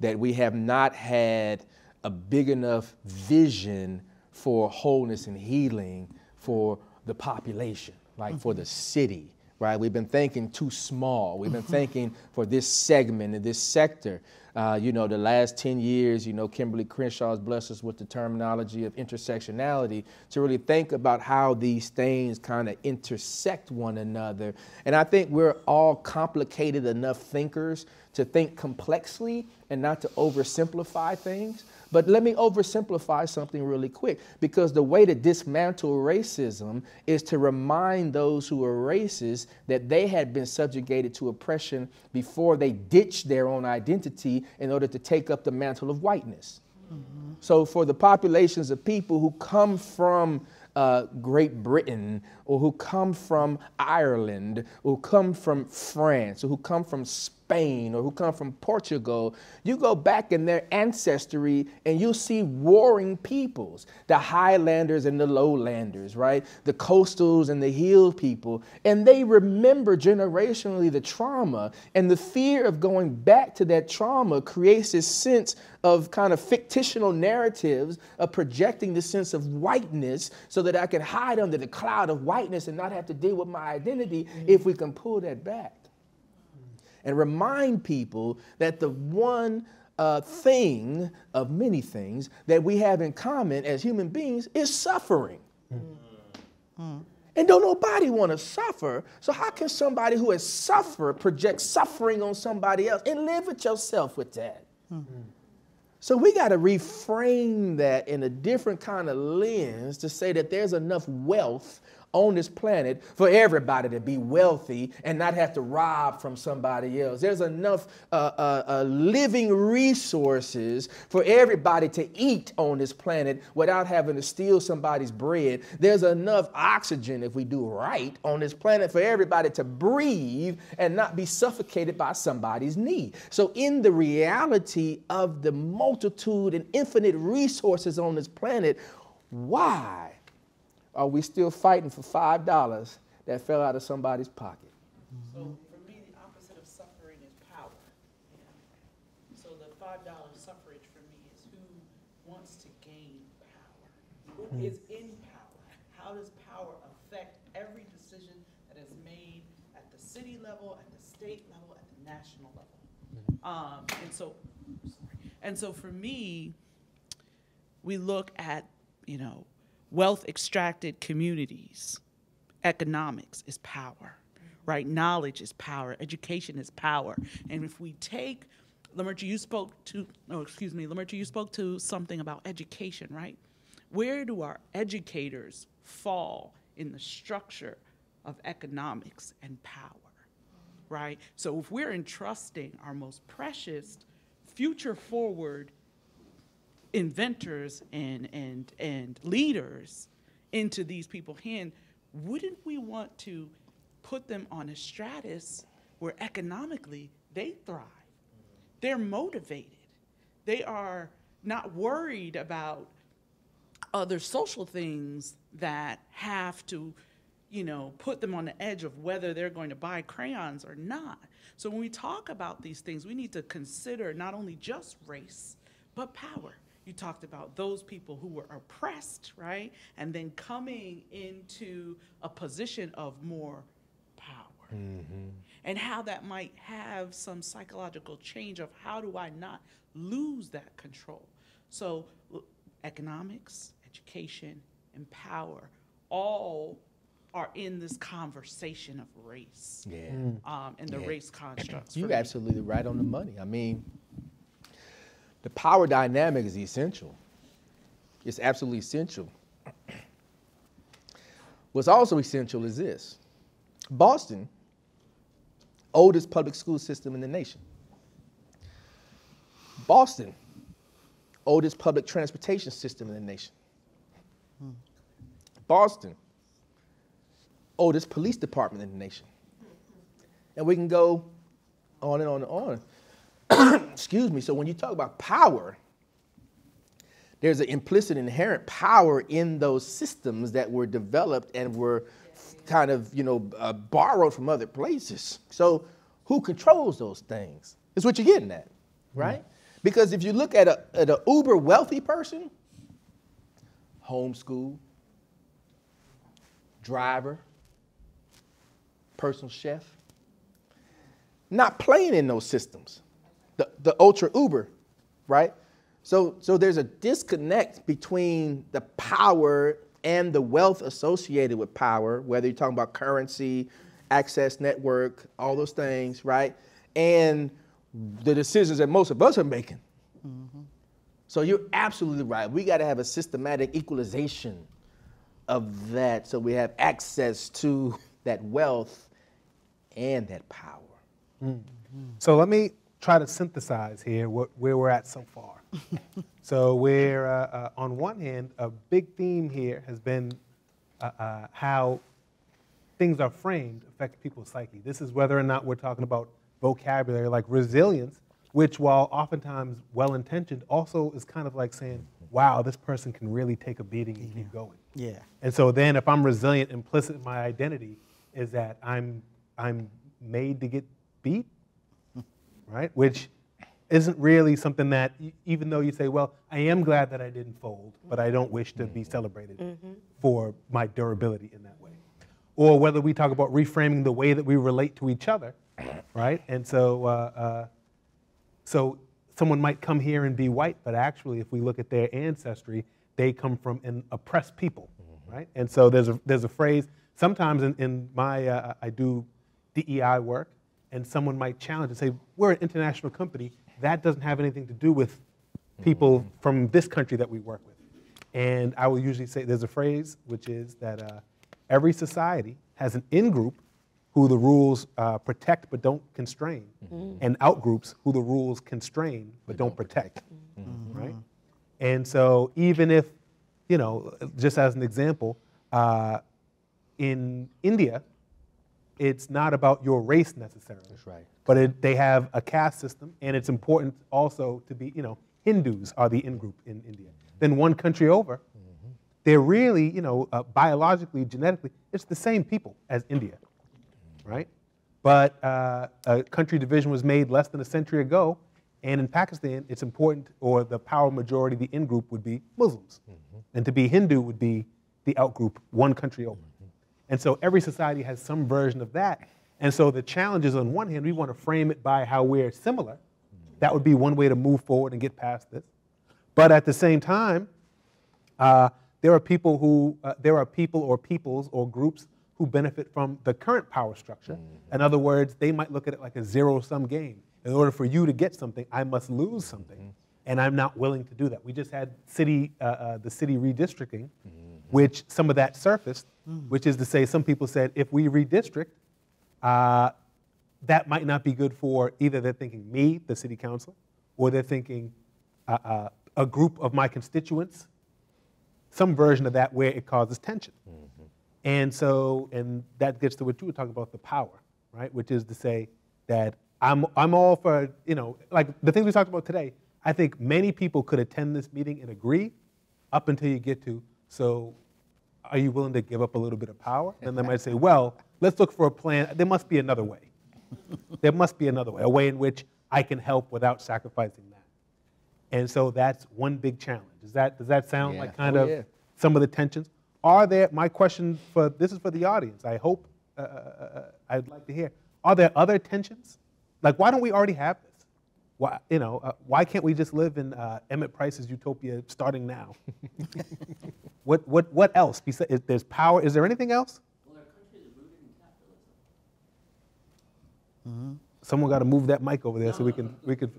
that we have not had a big enough vision for wholeness and healing for the population, like for the city, right? We've been thinking too small. We've been thinking for this segment and this sector. You know, the last 10 years, you know, Kimberly Crenshaw's blessed us with the terminology of intersectionality to really think about how these things kind of intersect one another. And I think we're all complicated enough thinkers to think complexly and not to oversimplify things. But let me oversimplify something really quick, because the way to dismantle racism is to remind those who are racist that they had been subjugated to oppression before they ditched their own identity in order to take up the mantle of whiteness. Mm-hmm. So for the populations of people who come from Great Britain, or who come from Ireland, or who come from France, or who come from Spain, or who come from Portugal, you go back in their ancestry and you'll see warring peoples, the Highlanders and the Lowlanders, right? The coastals and the hill people. And they remember generationally the trauma, and the fear of going back to that trauma creates this sense of kind of fictional narratives of projecting the sense of whiteness so that I can hide under the cloud of whiteness and not have to deal with my identity if we can pull that back. And remind people that the one thing of many things that we have in common as human beings is suffering. And don't nobody want to suffer. So how can somebody who has suffered project suffering on somebody else and live with yourself with that? So we got to reframe that in a different kind of lens to say that there's enough wealth on this planet for everybody to be wealthy and not have to rob from somebody else. There's enough living resources for everybody to eat on this planet without having to steal somebody's bread. There's enough oxygen, if we do right, on this planet for everybody to breathe and not be suffocated by somebody's need. So in the reality of the multitude and infinite resources on this planet, why are we still fighting for $5 that fell out of somebody's pocket? So for me, the opposite of suffering is power. Yeah. So the $5 suffrage for me is who wants to gain power, who is in power. How does power affect every decision that is made at the city level, at the state level, at the national level? And so for me, we look at, you know, wealth extracted communities. Economics is power, right? Knowledge is power. Education is power. And if we take, Lamertia, you spoke to something about education, right? Where do our educators fall in the structure of economics and power, right? So if we're entrusting our most precious, future forward inventors and leaders into these people's hands, wouldn't we want to put them on a stratus where economically they thrive? They're motivated. They are not worried about other social things that have to, you know, put them on the edge of whether they're going to buy crayons or not. So when we talk about these things, we need to consider not only just race, but power. You talked about those people who were oppressed, right? And then coming into a position of more power. Mm-hmm. And how that might have some psychological change of how do I not lose that control? So economics, education, and power all are in this conversation of race. Yeah. And the race constructs. You're absolutely right on the money. I mean, the power dynamic is essential. It's absolutely essential. What's also essential is this. Boston, oldest public school system in the nation. Boston, oldest public transportation system in the nation. Boston, oldest police department in the nation. And we can go on and on and on. Excuse me. So when you talk about power, there's an implicit inherent power in those systems that were developed and were kind of, borrowed from other places. So who controls those things is what you're getting at, right? Because if you look at an uber wealthy person, homeschool, driver, personal chef, not playing in those systems, the ultra uber, right? So there's a disconnect between the power and the wealth associated with power, whether you're talking about currency, access network, all those things, right? And the decisions that most of us are making. So you're absolutely right. We got to have a systematic equalization of that so we have access to that wealth and that power. So let me try to synthesize here where we're at so far. So we're, on one hand, a big theme here has been how things are framed affect people's psyche. This is whether or not we're talking about vocabulary like resilience, which while oftentimes well-intentioned, also is kind of like saying, wow, this person can really take a beating and keep going. Yeah. And so then if I'm resilient, implicit in my identity is that I'm made to get beat, right? Which isn't really something that, even though you say, well, I am glad that I didn't fold, but I don't wish to be celebrated for my durability in that way. Or whether we talk about reframing the way that we relate to each other, right? And so, so someone might come here and be white, but actually, if we look at their ancestry, they come from an oppressed people, right? And so there's a phrase, sometimes in my, I do DEI work, and someone might challenge and say, we're an international company, that doesn't have anything to do with people from this country that we work with. And I will usually say, there's a phrase which is that every society has an in-group who the rules protect but don't constrain, and out-groups who the rules constrain but don't protect, right? And so even if, just as an example, in India, it's not about your race necessarily. That's right. But they have a caste system, and it's important also to be, Hindus are the in-group in India. Then one country over, they're really, biologically, genetically, it's the same people as India, right? But a country division was made less than a century ago, and in Pakistan, it's important, or the power majority, the in-group would be Muslims. And to be Hindu would be the out-group, one country over. And so every society has some version of that. And so the challenge is, on one hand, we want to frame it by how we're similar. That would be one way to move forward and get past this. But at the same time, there are people or peoples or groups who benefit from the current power structure. In other words, they might look at it like a zero-sum game. In order for you to get something, I must lose something. And I'm not willing to do that. We just had the city redistricting, which some of that surfaced, which is to say, some people said, if we redistrict, that might not be good for either they're thinking me, the city council, or they're thinking a group of my constituents, some version of that where it causes tension. And so, and that gets to what you were talking about, the power, right? Which is to say that I'm all for, like the things we talked about today, I think many people could attend this meeting and agree up until you get to, so are you willing to give up a little bit of power? And they might say, well, let's look for a plan. There must be another way. There must be another way, a way in which I can help without sacrificing that. And so that's one big challenge. Does that sound like kind of some of the tensions? Are there, my question this is for the audience, I hope, I'd like to hear, are there other tensions? Like, why don't we already have this? Why, why can't we just live in Emmett Price's utopia starting now? What else? Besides, there's power. Is there anything else? Well, our country is rooted in capitalism. Someone got to move that mic over there so we could.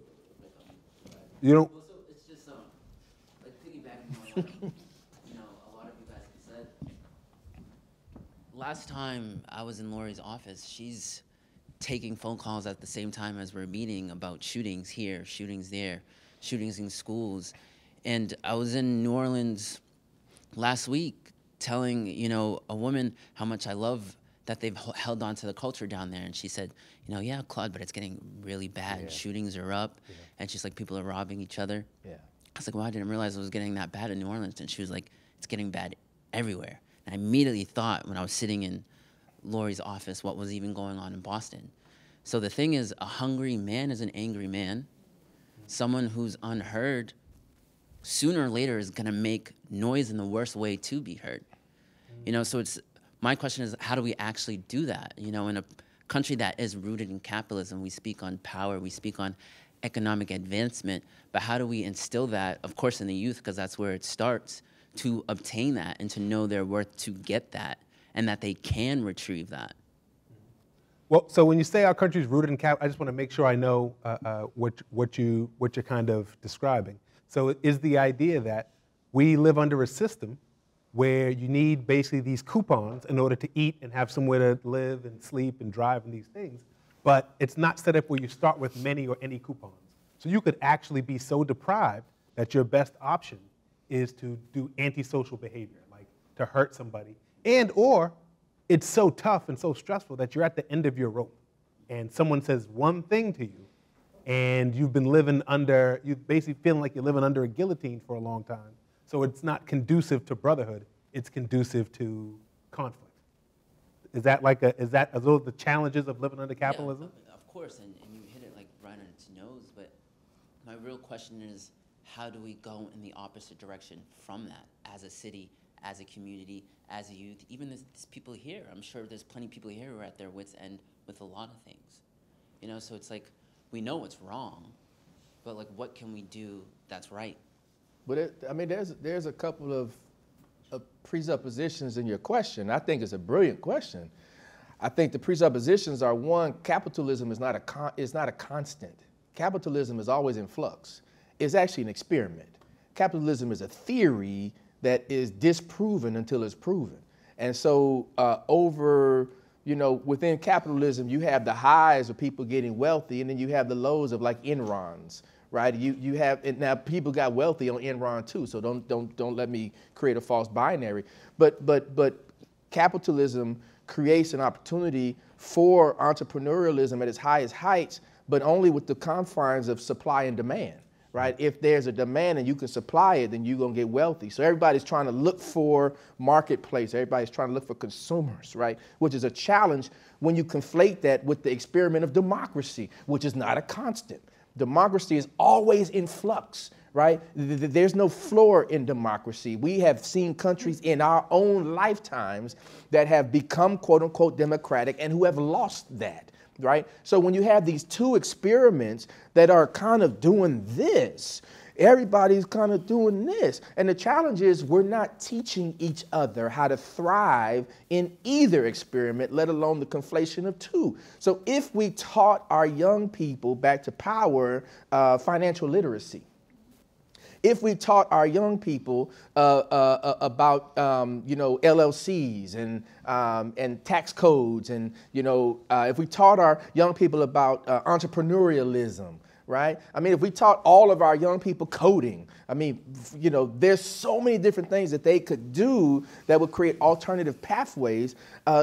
You don't. Well, so it's just like piggybacking on a lot of you guys have said. Last time I was in Lori's office, she's taking phone calls at the same time as we're meeting about shootings here, shootings there, shootings in schools. And I was in New Orleans last week telling, a woman how much I love that they've held on to the culture down there. And she said, yeah, Claude, but it's getting really bad. Yeah. Shootings are up. Yeah. And she's like, people are robbing each other. Yeah. was like, well, I didn't realize it was getting that bad in New Orleans. And she was like, it's getting bad everywhere. And I immediately thought when I was sitting in Lori's office what was even going on in Boston. So the thing is, a hungry man is an angry man. Someone who's unheard, sooner or later is gonna make noise in the worst way to be heard. You know, so my question is, how do we actually do that? You know, in a country that is rooted in capitalism, we speak on power, we speak on economic advancement, but how do we instill that, of course, in the youth, because that's where it starts, to obtain that and to know their worth to get that, and that they can retrieve that? Well, so when you say our country is rooted in I just want to make sure I know what you're kind of describing. So is the idea that we live under a system where you need basically these coupons in order to eat and have somewhere to live and sleep and drive and these things, but it's not set up where you start with many or any coupons. So you could actually be so deprived that your best option is to do antisocial behavior, like to hurt somebody, and or it's so tough and so stressful that you're at the end of your rope and someone says one thing to you and you've been living under, you basically feeling like you're living under a guillotine for a long time. So it's not conducive to brotherhood, it's conducive to conflict. Is that like are those the challenges of living under capitalism? Yeah, of course, and you hit it like right on its nose, but my real question is, how do we go in the opposite direction from that as a city, as a community, as a youth, even there's people here. I'm sure there's plenty of people here who are at their wits' end with a lot of things. You know, so it's like, we know what's wrong, but like, what can we do that's right? But I mean, there's a couple of presuppositions in your question. I think it's a brilliant question. I think the presuppositions are, one, capitalism is not a constant. Capitalism is always in flux. It's actually an experiment. Capitalism is a theory that is disproven until it's proven. And so within capitalism, you have the highs of people getting wealthy, and then you have the lows of like Enron's, right? You have, and now people got wealthy on Enron too, so don't let me create a false binary. But capitalism creates an opportunity for entrepreneurialism at its highest heights, but only with the confines of supply and demand. Right? If there's a demand and you can supply it, then you're going to get wealthy. So everybody's trying to look for marketplace. Everybody's trying to look for consumers, right? Which is a challenge when you conflate that with the experiment of democracy, which is not a constant. Democracy is always in flux, right? There's no floor in democracy. We have seen countries in our own lifetimes that have become, quote unquote, democratic and who have lost that. Right? So when you have these two experiments that are kind of doing this, everybody's kind of doing this. And the challenge is we're not teaching each other how to thrive in either experiment, let alone the conflation of two. So if we taught our young people, back to power, financial literacy, if we taught our young people about LLCs and tax codes, and if we taught our young people about entrepreneurialism, right? I mean, if we taught all of our young people coding, I mean, there's so many different things that they could do that would create alternative pathways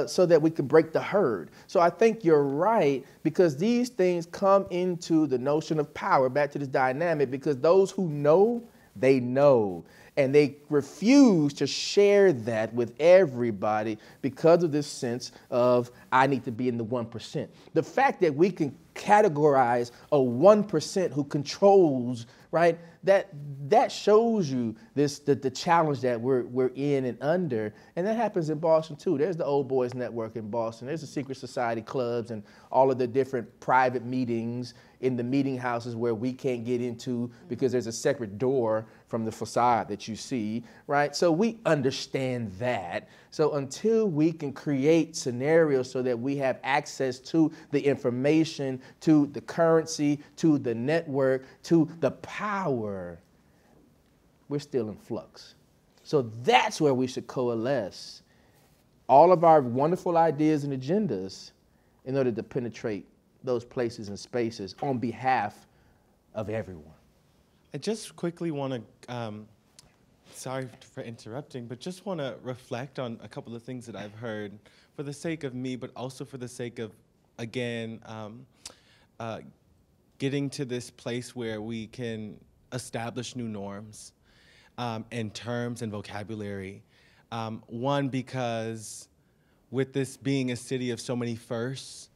so that we could break the herd. So I think you're right, because these things come into the notion of power, back to this dynamic, because those who know, they know. And they refuse to share that with everybody because of this sense of, I need to be in the 1%. The fact that we can categorize a 1% who controls, right, that shows you the challenge that we're in and under. And that happens in Boston too. There's the Old Boys Network in Boston. There's the secret society clubs and all of the different private meetings in the meeting houses where we can't get into because there's a separate door from the facade that you see, right? So we understand that. So until we can create scenarios so that we have access to the information, to the currency, to the network, to the power, we're still in flux. So that's where we should coalesce all of our wonderful ideas and agendas in order to penetrate those places and spaces on behalf of everyone. I just quickly want to, sorry for interrupting, but just want to reflect on a couple of things that I've heard for the sake of me, but also for the sake of, again, getting to this place where we can establish new norms and terms and vocabulary. One, because with this being a city of so many firsts,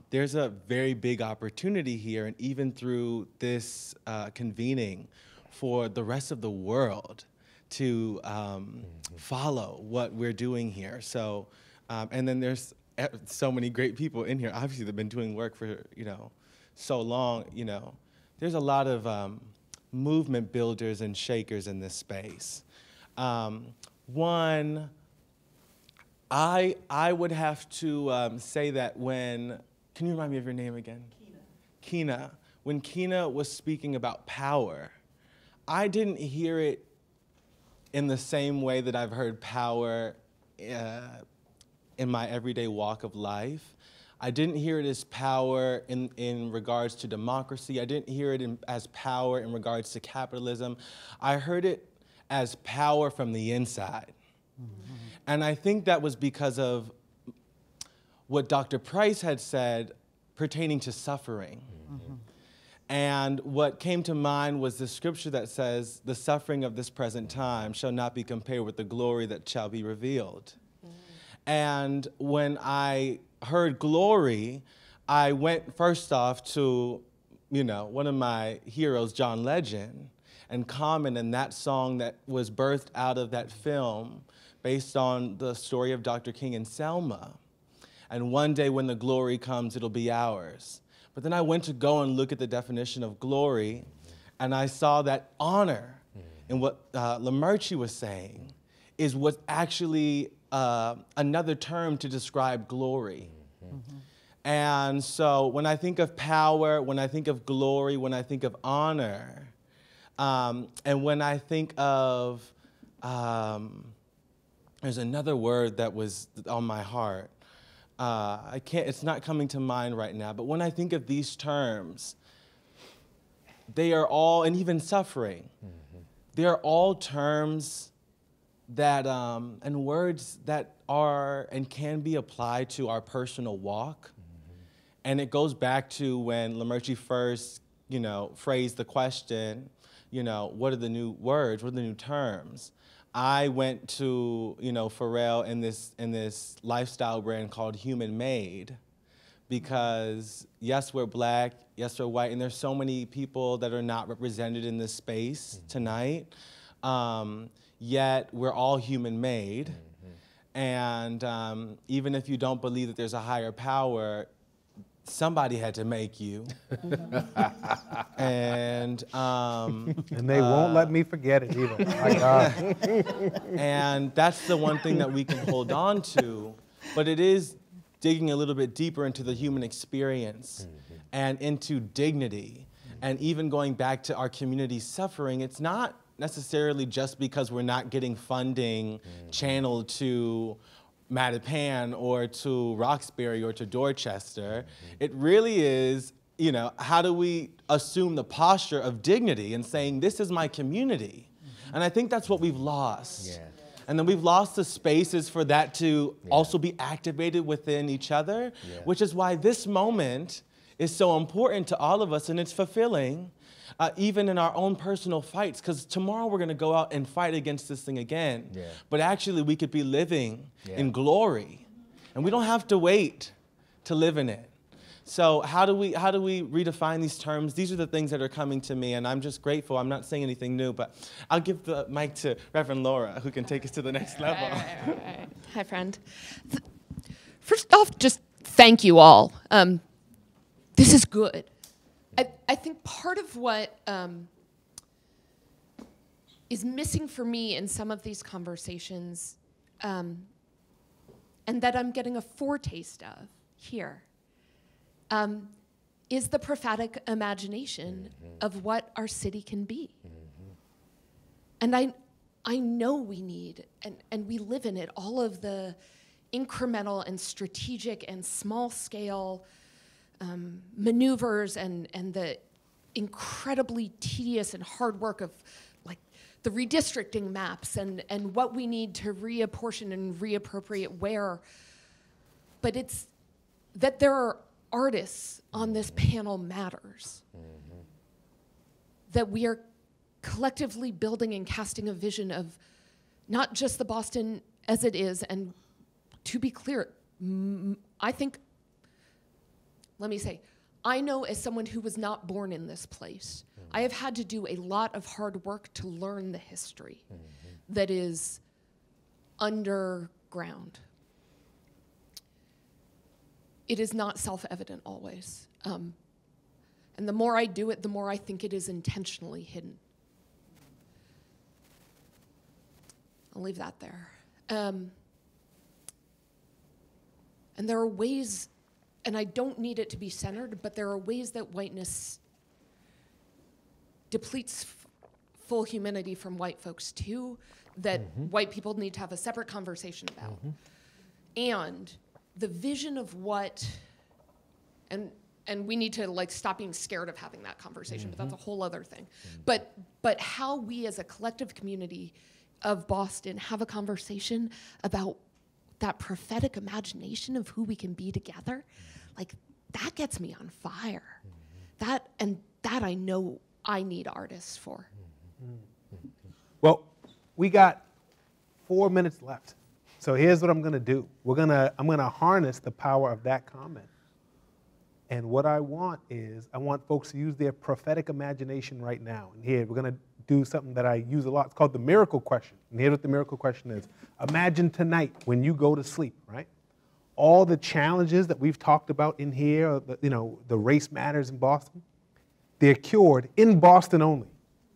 there's a very big opportunity here, and even through this convening, for the rest of the world to follow what we're doing here. So, and then there's so many great people in here. Obviously, they've been doing work for so long. There's a lot of movement builders and shakers in this space. One, I would have to say that when, can you remind me of your name again? Kina. When Kina was speaking about power, I didn't hear it in the same way that I've heard power in my everyday walk of life. I didn't hear it as power in regards to democracy. I didn't hear it as power in regards to capitalism. I heard it as power from the inside. Mm-hmm. And I think that was because of what Dr. Price had said pertaining to suffering. Mm-hmm. And what came to mind was the scripture that says, the suffering of this present time shall not be compared with the glory that shall be revealed. Mm-hmm. And when I heard glory, I went first off to, one of my heroes, John Legend, and comment in that song that was birthed out of that film based on the story of Dr. King and Selma. And one day when the glory comes, it'll be ours. But then I went to go and look at the definition of glory, and I saw that honor in what Lamerchi was saying is what's actually another term to describe glory. Mm-hmm. And so when I think of power, when I think of glory, when I think of honor, and when I think of, there's another word that was on my heart. It's not coming to mind right now, but when I think of these terms, they are all, and even suffering, they are all terms that, and words that are and can be applied to our personal walk. And it goes back to when Lamerchi first, phrased the question, what are the new words, what are the new terms? I went to, Pharrell in this lifestyle brand called Human Made, because yes, we're Black, yes, we're white, and there's so many people that are not represented in this space tonight, yet we're all human made. And even if you don't believe that there's a higher power, somebody had to make you. And they won't let me forget it either. My God. And that's the one thing that we can hold on to, but it is digging a little bit deeper into the human experience and into dignity. And even going back to our community suffering, it's not necessarily just because we're not getting funding channeled to Mattapan or to Roxbury or to Dorchester. It really is, how do we assume the posture of dignity and saying, this is my community? And I think that's what we've lost. Yeah. And then we've lost the spaces for that to also be activated within each other, which is why this moment is so important to all of us, and it's fulfilling. Even in our own personal fights, because tomorrow we're going to go out and fight against this thing again. Yeah. But actually, we could be living in glory, and we don't have to wait to live in it. So how do we redefine these terms? These are the things that are coming to me, and I'm just grateful. I'm not saying anything new, but I'll give the mic to Reverend Laura, who can take us to the next level. All right. Hi, friend. First off, just thank you all. This is good. I think part of what is missing for me in some of these conversations, and that I'm getting a foretaste of here, is the prophetic imagination of what our city can be. And I know we need, and we live in it, all of the incremental and strategic and small scale maneuvers and the incredibly tedious and hard work of like the redistricting maps and what we need to reapportion and reappropriate where. But it's that there are artists on this panel matters. that we are collectively building and casting a vision of not just the Boston as it is. And to be clear, I think, let me say, I know as someone who was not born in this place, I have had to do a lot of hard work to learn the history that is underground. It is not self-evident always. And the more I do it, the more I think it is intentionally hidden. I'll leave that there. And there are ways, and I don't need it to be centered, but there are ways that whiteness depletes full humanity from white folks too, that white people need to have a separate conversation about. And the vision of what, and we need to like stop being scared of having that conversation, but that's a whole other thing. But how we as a collective community of Boston have a conversation about that prophetic imagination of who we can be together, like that gets me on fire. That I know I need artists for. Well, we got 4 minutes left. So here's what I'm gonna do. I'm gonna harness the power of that comment. And what I want folks to use their prophetic imagination right now. And here, we're gonna do something that I use a lot. It's called the miracle question. And here's what the miracle question is. Imagine tonight when you go to sleep, right? All the challenges that we've talked about in here, the race matters in Boston, they're cured in Boston only.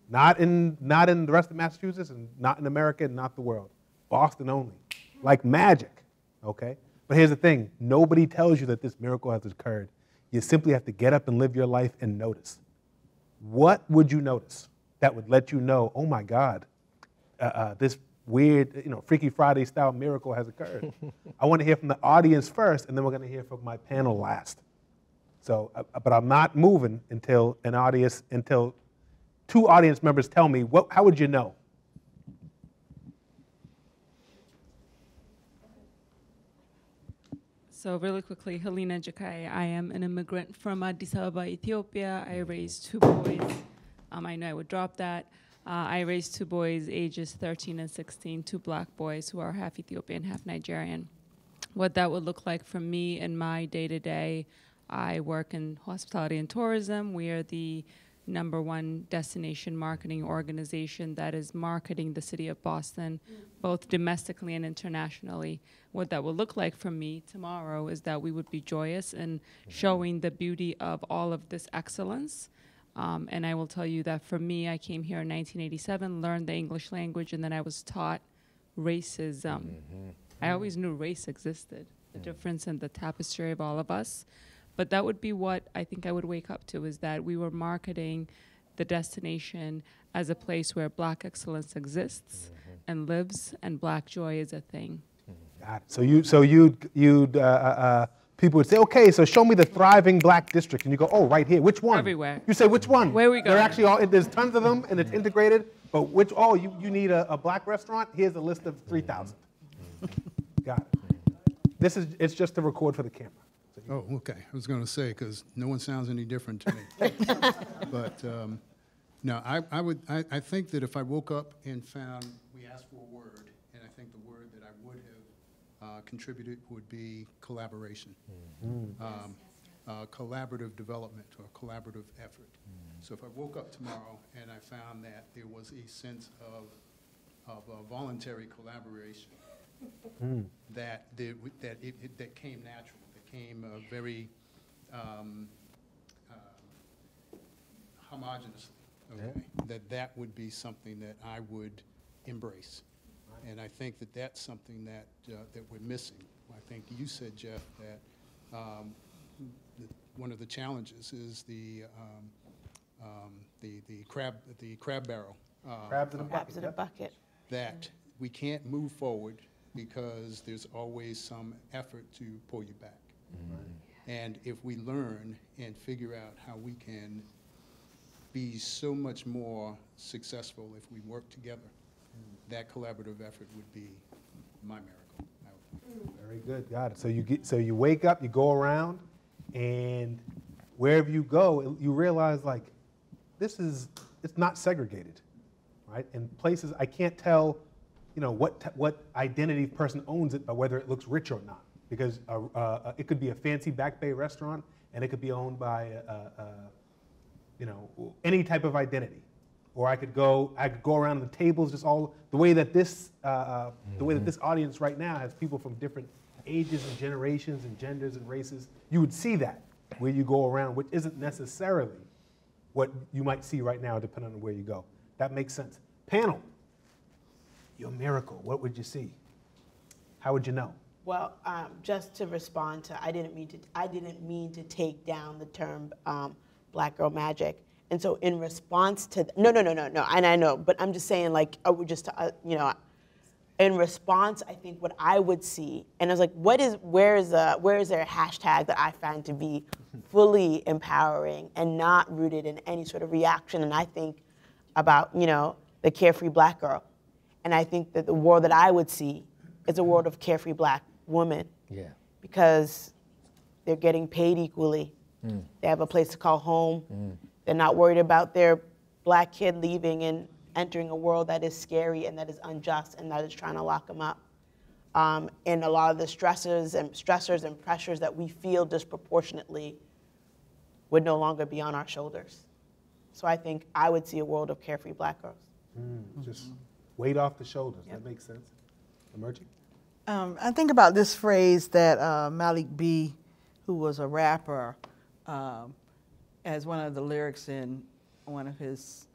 Not in the rest of Massachusetts, and not in America, and not the world. Boston only. Like magic, okay? But here's the thing. Nobody tells you that this miracle has occurred. You simply have to get up and live your life and notice. What would you notice that would let you know, oh my God, this weird, Freaky Friday style miracle has occurred? I want to hear from the audience first, and then we're going to hear from my panel last. So, but I'm not moving until two audience members tell me, how would you know? So really quickly, Helena Jakai. I am an immigrant from Addis Ababa, Ethiopia. I raised 2 boys. I know I would drop that. I raised 2 boys, ages 13 and 16, 2 black boys who are half Ethiopian, half Nigerian. What that would look like for me in my day-to-day, I work in hospitality and tourism. We are the #1 destination marketing organization that is marketing the city of Boston, both domestically and internationally. What that will look like for me tomorrow is that we would be joyous in showing the beauty of all of this excellence. And I will tell you that for me, I came here in 1987, learned the English language, and then I was taught racism. I always knew race existed, the difference in the tapestry of all of us. But that would be what I think I would wake up to, is that we were marketing the destination as a place where black excellence exists and lives, and black joy is a thing. Got it. So people would say, okay, so show me the thriving black district. And you go, oh, right here. Which one? Everywhere. You say, which one? Where we go? They're actually there's tons of them, and it's integrated. But you need a black restaurant? Here's a list of 3,000. Got it. It's just to record for the camera. Oh, okay. I was going to say, because no one sounds any different to me. But no, I think that if I woke up and found, we asked for a word, and I think the word that I would have contributed would be collaboration. Collaborative development or collaborative effort. So if I woke up tomorrow and I found that there was a sense of voluntary collaboration, that came natural, that came very homogeneously, okay? That would be something that I would embrace. And I think that that's something that we're missing. I think you said, Jeff, that one of the challenges is the crab barrel. Crabs in a bucket. That we can't move forward because there's always some effort to pull you back. And if we learn and figure out how we can be so much more successful if we work together, that collaborative effort would be my miracle. Very good, got it. So you wake up, you go around, and wherever you go, you realize like, this is it's not segregated, right? In places, I can't tell, you know, what identity person owns it by whether it looks rich or not, because it could be a fancy Back Bay restaurant, and it could be owned by, you know, any type of identity. Or I could go around the tables, just all the way that this audience right now has people from different ages and generations and genders and races. You would see that where you go around, which isn't necessarily what you might see right now, depending on where you go. That makes sense. Panel, your miracle. What would you see? How would you know? Well, just to respond to, I didn't mean to take down the term Black girl magic. And so in response to, no, and I know, but I'm just saying, like, you know, in response, I think what I would see, and I was like, where is there a hashtag that I find to be fully empowering and not rooted in any sort of reaction? And I think about, you know, the carefree Black girl. And I think that the world that I would see is a world of carefree Black women. Yeah. Because they're getting paid equally. They have a place to call home. They're not worried about their Black kid leaving and entering a world that is scary and that is unjust and that is trying to lock them up. And a lot of the stressors and pressures that we feel disproportionately would no longer be on our shoulders. So I think I would see a world of carefree Black girls. Just weight off the shoulders. Yep. That makes sense. Emerging? I think about this phrase that Malik B., who was a rapper, as one of the lyrics in one of his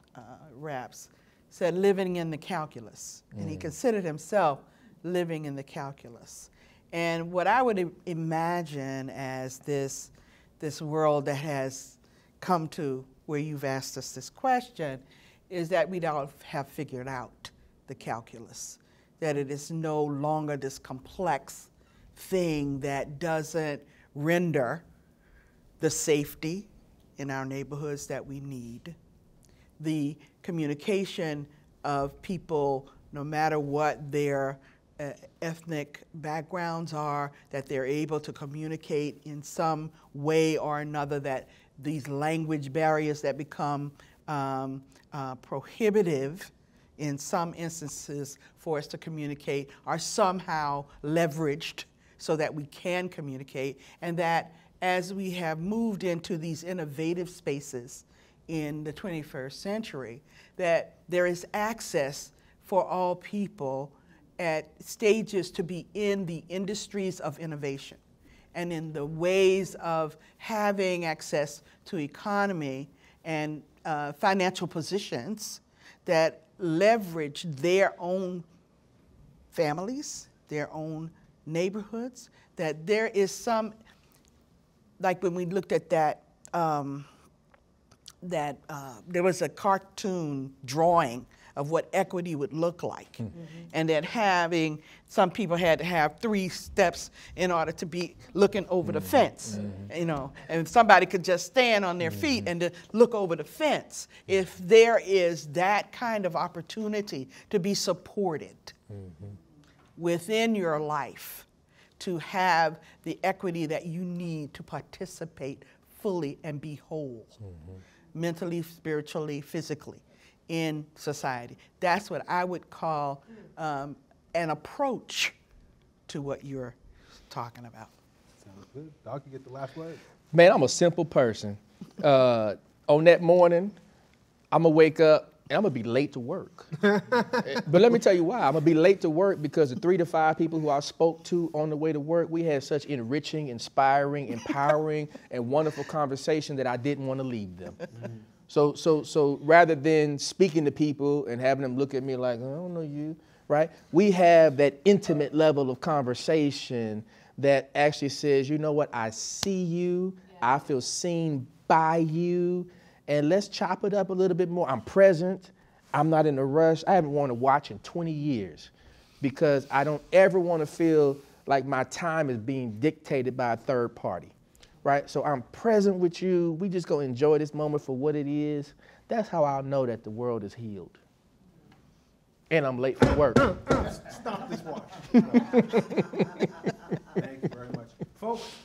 raps, said living in the calculus. And he considered himself living in the calculus. And what I would imagine as this world that has come to where you've asked us this question is that we'd all have figured out the calculus, that it is no longer this complex thing that doesn't render the safety in our neighborhoods that we need, the communication of people, no matter what their ethnic backgrounds are, that they're able to communicate in some way or another, that these language barriers that become prohibitive in some instances for us to communicate are somehow leveraged so that we can communicate, and that as we have moved into these innovative spaces in the 21st century, that there is access for all people at stages to be in the industries of innovation and in the ways of having access to economy and financial positions that leverage their own families, their own neighborhoods, that there is some, like when we looked at that, there was a cartoon drawing of what equity would look like. And that some people had to have 3 steps in order to be looking over the fence, you know, and somebody could just stand on their feet and to look over the fence. If there is that kind of opportunity to be supported within your life, to have the equity that you need to participate fully and be whole, mentally, spiritually, physically, in society. That's what I would call an approach to what you're talking about. Sounds good. Doc, you get the last word. Man, I'm a simple person. On that morning, I'm gonna wake up and I'm gonna be late to work. But let me tell you why. I'm gonna be late to work because the 3 to 5 people who I spoke to on the way to work, we had such enriching, inspiring, empowering, and wonderful conversation that I didn't want to leave them. So rather than speaking to people and having them look at me like, I don't know you, right? We have that intimate level of conversation that actually says, you know what, I see you, I feel seen by you, and let's chop it up a little bit more. I'm present, I'm not in a rush. I haven't wanted to watch in 20 years because I don't ever want to feel like my time is being dictated by a third party. Right? So I'm present with you. We just gonna enjoy this moment for what it is. That's how I'll know that the world is healed. And I'm late for work. Stop this watch. Thank you very much. Folks,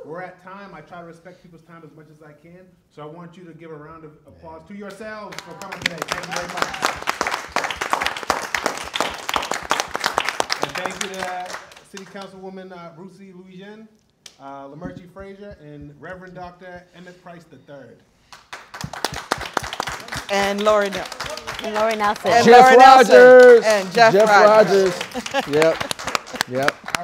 we're at time. I try to respect people's time as much as I can. So I want you to give a round of applause to yourselves for coming today. Thank you very much. And thank you to City Councilwoman Ruthie Louis-Jean, Lamerchi Frazier, and Reverend Dr. Emmett Price III. And Lori Nelson. And Lori Nelson. And Jeff Lori Nelson. Rogers. And Jeff Rogers. Yep. Yep.